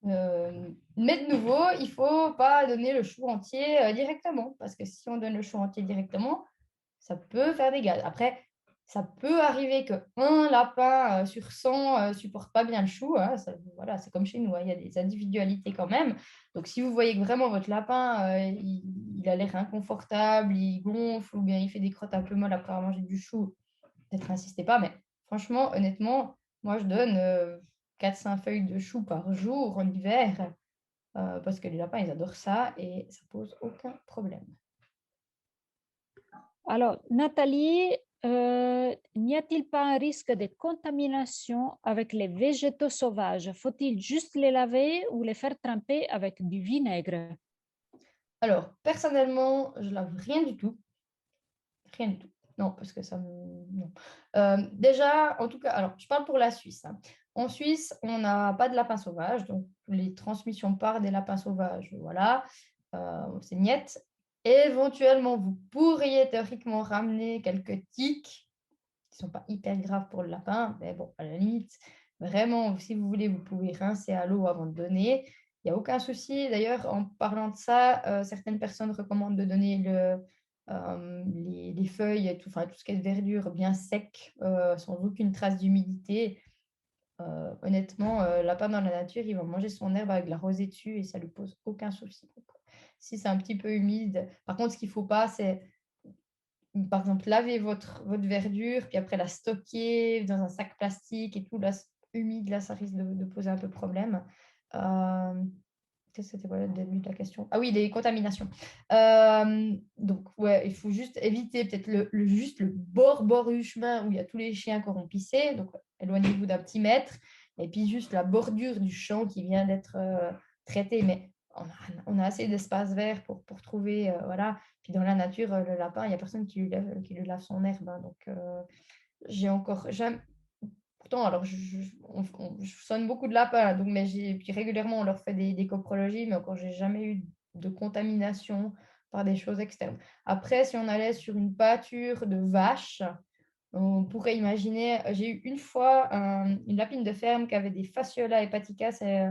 Mais de nouveau, il ne faut pas donner le chou entier directement, parce que si on donne le chou entier directement, ça peut faire des gaz. Après, ça peut arriver qu'un lapin sur 100 supporte pas bien le chou, hein. Voilà, c'est comme chez nous, hein, il y a des individualités quand même. Donc, si vous voyez que vraiment votre lapin, il a l'air inconfortable, il gonfle ou bien il fait des crottes un peu molles après avoir mangé du chou, peut-être insistez pas. Mais franchement, honnêtement, moi, je donne 4-5 feuilles de chou par jour en hiver parce que les lapins, ils adorent ça et ça pose aucun problème. Alors, Nathalie, n'y a-t-il pas un risque de contamination avec les végétaux sauvages? Faut-il juste les laver ou les faire tremper avec du vinaigre? Alors, personnellement, je lave rien du tout. Rien du tout. Non, parce que ça me. Non. Déjà, en tout cas, alors je parle pour la Suisse, hein. En Suisse, on n'a pas de lapins sauvages, donc les transmissions par des lapins sauvages, voilà, c'est niet. Éventuellement, vous pourriez théoriquement ramener quelques tiques qui ne sont pas hyper graves pour le lapin, mais bon, à la limite, vraiment, si vous voulez, vous pouvez rincer à l'eau avant de donner. Il n'y a aucun souci. D'ailleurs, en parlant de ça, certaines personnes recommandent de donner les feuilles et tout, enfin, tout ce qui est de verdure bien sec, sans aucune trace d'humidité. Honnêtement, lapin dans la nature, il va manger son herbe avec de la rosée dessus et ça lui pose aucun souci. Donc, si c'est un petit peu humide, par contre, ce qu'il ne faut pas, c'est par exemple laver votre verdure, puis après la stocker dans un sac plastique et tout, là, humide, là, ça risque de poser un peu problème. Euh, Qu'est-ce que c'était quoi le début de la question? Ah oui, les contaminations. Donc, ouais, il faut juste éviter peut-être juste le bord du chemin où il y a tous les chiens qui auront pissé. Donc, éloignez-vous d'un petit mètre. Et puis, juste la bordure du champ qui vient d'être traité. Mais on a assez d'espace vert pour trouver. Voilà. Puis, dans la nature, le lapin, il n'y a personne qui lui lave son herbe, hein. Donc, j'ai encore jamais. Pourtant, alors, je sonne beaucoup de lapins, là, donc, puis régulièrement, on leur fait des coprologies, mais encore, j'ai jamais eu de contamination par des choses externes. Après, si on allait sur une pâture de vaches, on pourrait imaginer, j'ai eu une fois une lapine de ferme qui avait des fasciola hepatica, c'est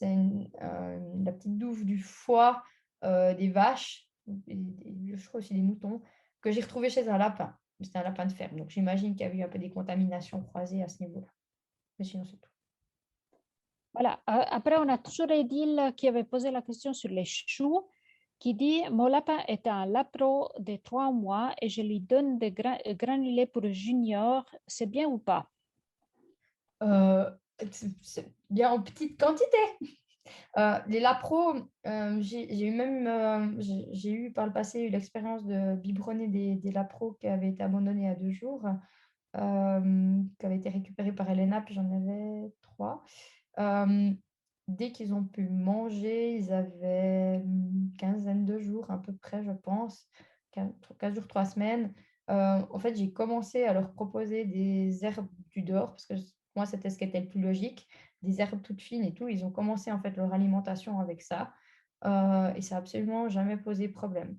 la petite douve du foie des vaches, je crois aussi des moutons, que j'ai retrouvé chez un lapin. C'était un lapin de ferme, donc j'imagine qu'il y a eu un peu des contaminations croisées à ce niveau-là. Mais sinon, c'est tout. Voilà. Après, on a toujours Edil qui avait posé la question sur les choux, qui dit, mon lapin est un lapro de 3 mois et je lui donne des granulés pour junior. C'est bien ou pas? Euh, c'est bien en petite quantité. Les lapros, j'ai eu par le passé eu l'expérience de biberonner des lapros qui avaient été abandonnés à 2 jours, qui avaient été récupérés par Elena, puis j'en avais 3. Euh, Dès qu'ils ont pu manger, ils avaient une quinzaine de jours à peu près, je pense, 15 jours, 3 semaines. En fait, j'ai commencé à leur proposer des herbes du dehors, parce que moi, c'était ce qui était le plus logique, des herbes toutes fines et tout. Ils ont commencé en fait leur alimentation avec ça, et ça n'a absolument jamais posé problème.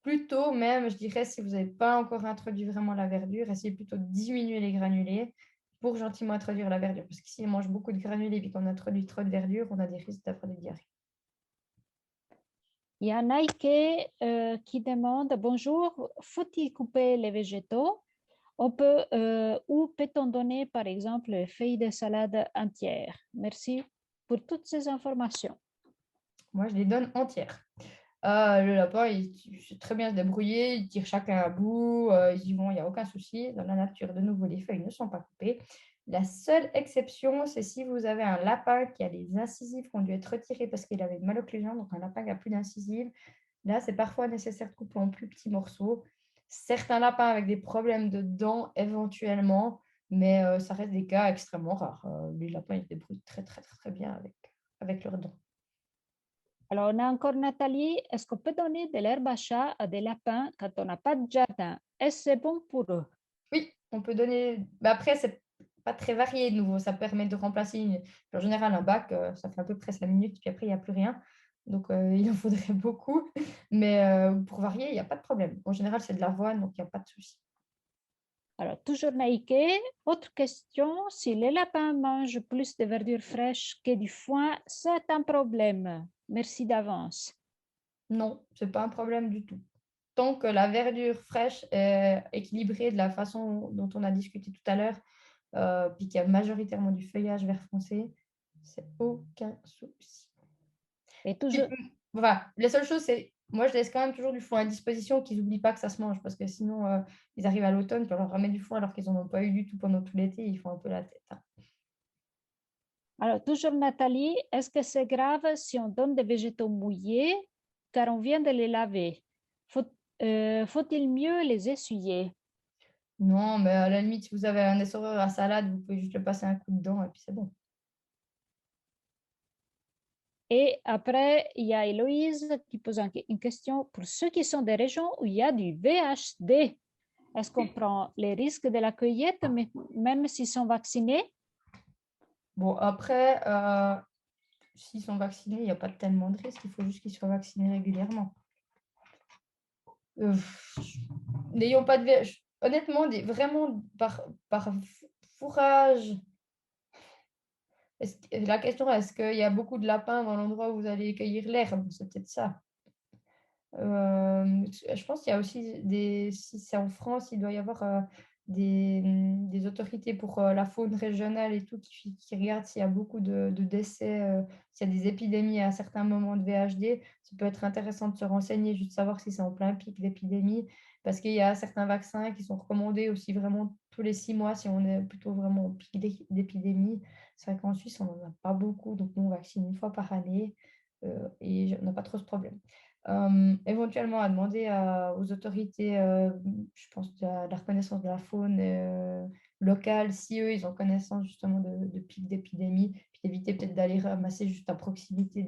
Plutôt même, je dirais, si vous n'avez pas encore introduit vraiment la verdure, essayez plutôt de diminuer les granulés pour gentiment introduire la verdure. Parce que si on mange beaucoup de granulés et qu'on introduit trop de verdure, on a des risques d'avoir des diarrhées. Il y a Nike qui demande, bonjour, faut-il couper les végétaux? Où peut-on donner, par exemple, les feuilles de salade entières? Merci pour toutes ces informations. Moi, je les donne entières. Le lapin, il sait très bien se débrouiller, il tire chacun à bout, ils y vont, il n'y a aucun souci. Dans la nature, de nouveau, les feuilles ne sont pas coupées. La seule exception, c'est si vous avez un lapin qui a des incisives qui ont dû être retirées parce qu'il avait une malocclusion, donc un lapin qui n'a plus d'incisives. Là, c'est parfois nécessaire de couper en plus petits morceaux. Certains lapins avec des problèmes de dents, éventuellement, mais ça reste des cas extrêmement rares. Les lapins, ils se débrouillent très, très, très, très bien avec leurs dents. Alors, on a encore Nathalie. Est-ce qu'on peut donner de l'herbe à chat à des lapins quand on n'a pas de jardin? Est-ce que c'est bon pour eux? Oui, on peut donner. Mais après, c'est pas très varié de nouveau. Ça permet de remplacer en général un bac, ça fait à peu près 5 minutes, puis après, il n'y a plus rien. Donc, il en faudrait beaucoup. Mais pour varier, il n'y a pas de problème. En général, c'est de l'avoine, donc il n'y a pas de souci. Alors, toujours Naïké. Autre question. Si les lapins mangent plus de verdure fraîche que du foin, c'est un problème. Merci d'avance. Non, c'est pas un problème du tout. Tant que la verdure fraîche est équilibrée de la façon dont on a discuté tout à l'heure, puis qu'il y a majoritairement du feuillage vert foncé, c'est aucun souci. Et Et, toujours, voilà, la seule chose, c'est moi, je laisse quand même toujours du foin à disposition, qu'ils n'oublient pas que ça se mange, parce que sinon, ils arrivent à l'automne, puis on leur remet du foin alors qu'ils n'en ont pas eu du tout pendant tout l'été, ils font un peu la tête, hein. alors, toujours Nathalie. Est-ce que c'est grave si on donne des végétaux mouillés car on vient de les laver? Faut, faut-il mieux les essuyer? Non, mais à la limite, si vous avez un essoreur à salade, vous pouvez juste le passer un coup dedans, et puis c'est bon. Et après, il y a Héloïse qui pose une question. Pour ceux qui sont des régions où il y a du VHD, est-ce qu'on prend les risques de la cueillette, même s'ils sont vaccinés? Bon, après, s'ils sont vaccinés, il n'y a pas tellement de risques, il faut juste qu'ils soient vaccinés régulièrement. Euh, N'ayons pas de honnêtement, vraiment par fourrage. La question, est-ce qu'il y a beaucoup de lapins dans l'endroit où vous allez cueillir l'herbe? C'est peut-être ça. Je pense qu'il y a aussi si c'est en France, il doit y avoir des autorités pour la faune régionale et tout qui regardent s'il y a beaucoup de décès, s'il y a des épidémies à certains moments de VHD. Ça peut être intéressant de se renseigner, juste savoir si c'est en plein pic d'épidémie, parce qu'il y a certains vaccins qui sont recommandés aussi vraiment tous les 6 mois si on est plutôt vraiment en pic d'épidémie. C'est vrai qu'en Suisse, on n'en a pas beaucoup, donc nous, on vaccine une fois par année et on n'a pas trop ce problème. Éventuellement à demander aux autorités, je pense, de la reconnaissance de la faune locale, si eux, ils ont connaissance justement de pics d'épidémie, puis d'éviter peut-être d'aller ramasser juste à proximité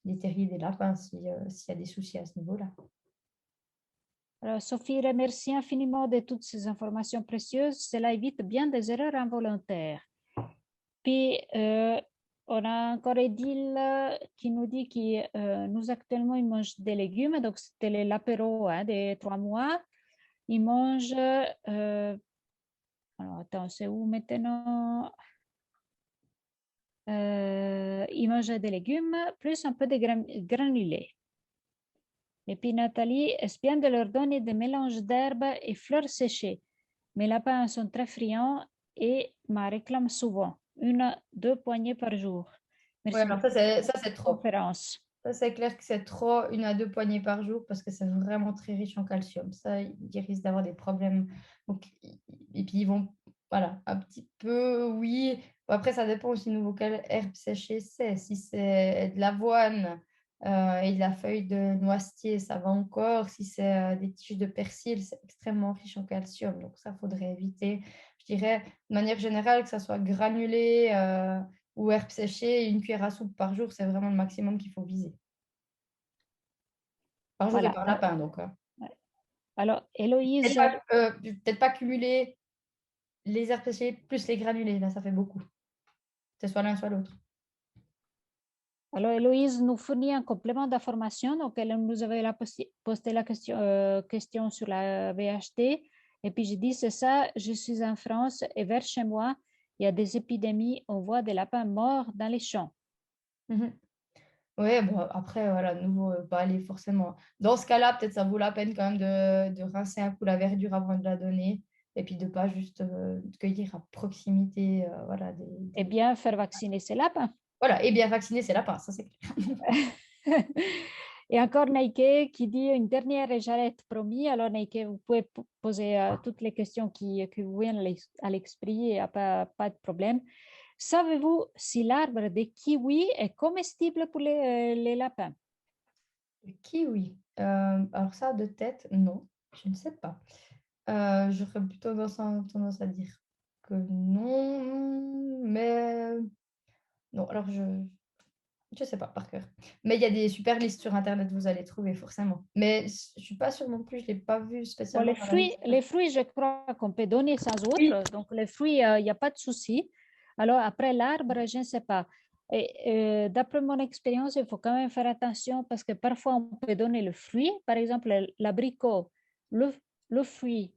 des terriers et des lapins s'il y a des soucis à ce niveau-là. Alors, Sophie remercie infiniment de toutes ces informations précieuses. Cela évite bien des erreurs involontaires. Puis, on a encore Edil qui nous dit que nous actuellement, ils mangent des légumes. Donc, c'était l'apéro des 3 mois. Ils mangent... alors, attends, c'est où maintenant? Ils mangent des légumes plus un peu de granulés. Et puis Nathalie, est-ce bien de leur donner des mélanges d'herbes et fleurs séchées? Mes lapins sont très friands et m'en réclament souvent, 1 à 2 poignées par jour. Oui, Merci alors beaucoup pour ça, c'est cette trop. conférence. Ça, c'est clair que c'est trop, 1 à 2 poignées par jour, parce que c'est vraiment très riche en calcium. Ça, ils risquent d'avoir des problèmes. Donc, et puis, ils vont, voilà, un petit peu, oui. Bon, après, ça dépend aussi de quelle herbe séchée c'est. Si c'est de l'avoine et de la feuille de noisetier, ça va encore. Si c'est des tiges de persil, c'est extrêmement riche en calcium. Donc, ça, faudrait éviter. Je dirais, de manière générale, que ça soit granulé. Ou herbes séchées, 1 cuillère à soupe par jour, c'est vraiment le maximum qu'il faut viser. Par jour et Voilà. par lapin, donc. Alors, Héloïse, Peut-être pas cumuler les herbes séchées plus les granulés, là, ça fait beaucoup. C'est soit l'un, soit l'autre. alors, Héloïse nous fournit un complément d'information. Donc, elle nous avait posté la question sur la VHD. Et puis, je dis, c'est ça, je suis en France et vers chez moi, il y a des épidémies. On voit des lapins morts dans les champs. Oui, bon, après, voilà, de nouveau, pas aller forcément. Dans ce cas-là, peut-être ça vaut la peine quand même de rincer un coup la verdure avant de la donner. Et puis de ne pas juste cueillir à proximité. Voilà, Eh bien, faire vacciner ces lapins. Voilà, et bien vacciner, c'est lapin, ça c'est clair. Et encore Neike qui dit une dernière et j'arrête, promis. Alors Neike, vous pouvez poser toutes les questions qui vous viennent à l'esprit, il n'y a pas de problème. Savez-vous si l'arbre des kiwis est comestible pour les lapins? Le kiwi. Alors ça, de tête, non, je ne sais pas. J'aurais plutôt tendance à dire que non, mais non, alors je sais pas par cœur. Mais il y a des super listes sur Internet, vous allez trouver forcément. Mais je suis pas sûre non plus, je l'ai pas vu Bon, spécialement dans la liste. les fruits, je crois qu'on peut donner sans Oui. autre. Donc, les fruits, il n'y a pas de souci. Alors, après l'arbre, je ne sais pas. Et d'après mon expérience, il faut quand même faire attention parce que parfois, on peut donner le fruit. Par exemple, l'abricot, le, le fruit,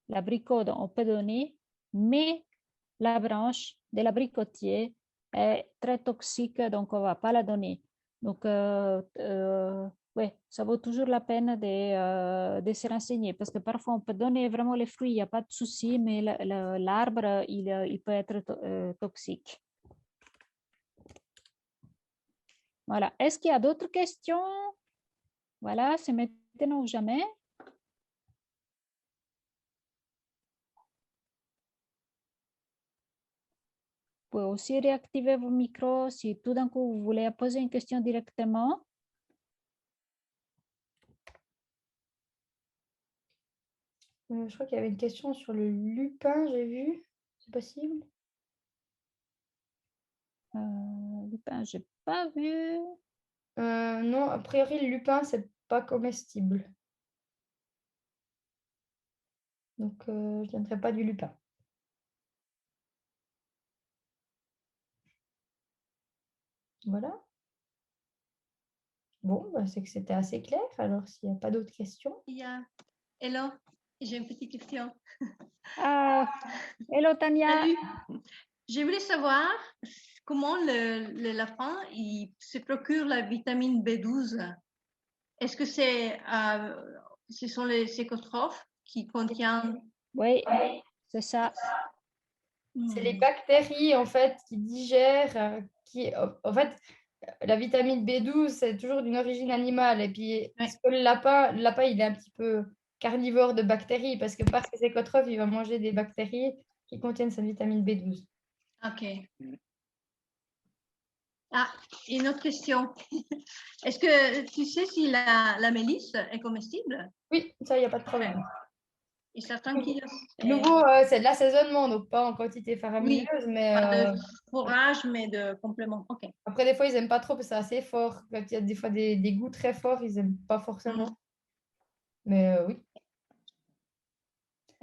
l'abricot, on peut donner, mais la branche de l'abricotier est très toxique, donc on ne va pas la donner. Donc, oui, ça vaut toujours la peine de se renseigner parce que parfois on peut donner vraiment les fruits, il n'y a pas de souci, mais l'arbre, il peut être toxique. Voilà. Est-ce qu'il y a d'autres questions? Voilà, c'est maintenant ou jamais. Vous pouvez aussi réactiver vos micros si tout d'un coup vous voulez poser une question directement. Je crois qu'il y avait une question sur le lupin, j'ai vu. C'est possible? Lupin, je n'ai pas vu. Non, a priori, le lupin, c'est pas comestible. Donc, je ne donnerai pas du lupin. Voilà. Bon, bah, c'est que c'était assez clair. Alors, s'il n'y a pas d'autres questions. Hello, j'ai une petite question. Hello Tania. Salut. Je voulais savoir comment le lapin il se procure la vitamine B12. est-ce que ce sont les cécotrophes qui contiennent... Oui, c'est ça. C'est les bactéries en fait qui digèrent, en fait, la vitamine B12 c'est toujours d'une origine animale et puis parce que le lapin il est un petit peu carnivore de bactéries parce que par ses écotrophes il va manger des bactéries qui contiennent cette vitamine B12. Ok. Ah, une autre question. Est-ce que tu sais si la mélisse est comestible? Oui, ça il n'y a pas de problème. Et certains qui... Nouveau, c'est de l'assaisonnement, donc pas en quantité faramineuse, Oui, mais pas de fourrage, mais de complément. Ok. après, des fois, ils n'aiment pas trop parce que c'est assez fort. Quand il y a des fois des goûts très forts, ils n'aiment pas forcément. Mais oui.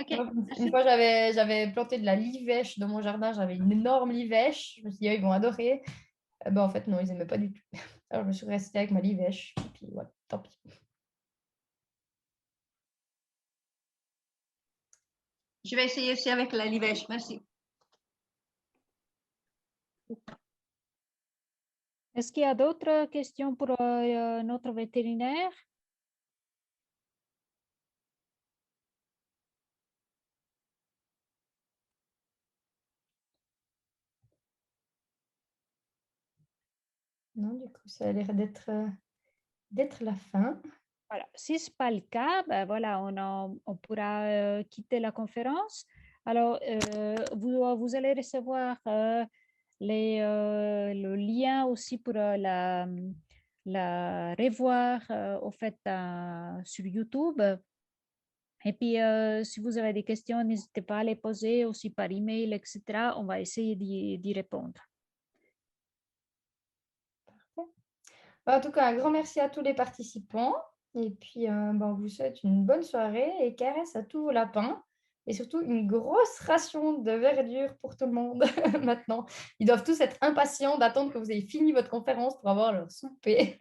Ok. Une fois, j'avais planté de la livèche dans mon jardin. J'avais une énorme livèche. Je me suis dit, ah, ils vont adorer. Ben, en fait, non, ils n'aimaient pas du tout. Alors, je me suis restée avec ma livèche. Et puis, voilà, tant pis. Je vais essayer aussi avec la livèche. Merci. Est-ce qu'il y a d'autres questions pour notre vétérinaire? Non, du coup, ça a l'air d'être la fin. Voilà. Si ce n'est pas le cas, ben voilà, on pourra quitter la conférence. Alors, vous allez recevoir le lien aussi pour la revoir au fait, sur YouTube. Et puis, si vous avez des questions, n'hésitez pas à les poser aussi par email, etc. On va essayer d'y répondre. En tout cas, un grand merci à tous les participants. Et puis, on vous souhaite une bonne soirée et caresse à tous vos lapins. Et surtout, une grosse ration de verdure pour tout le monde maintenant. Ils doivent tous être impatients d'attendre que vous ayez fini votre conférence pour avoir leur souper.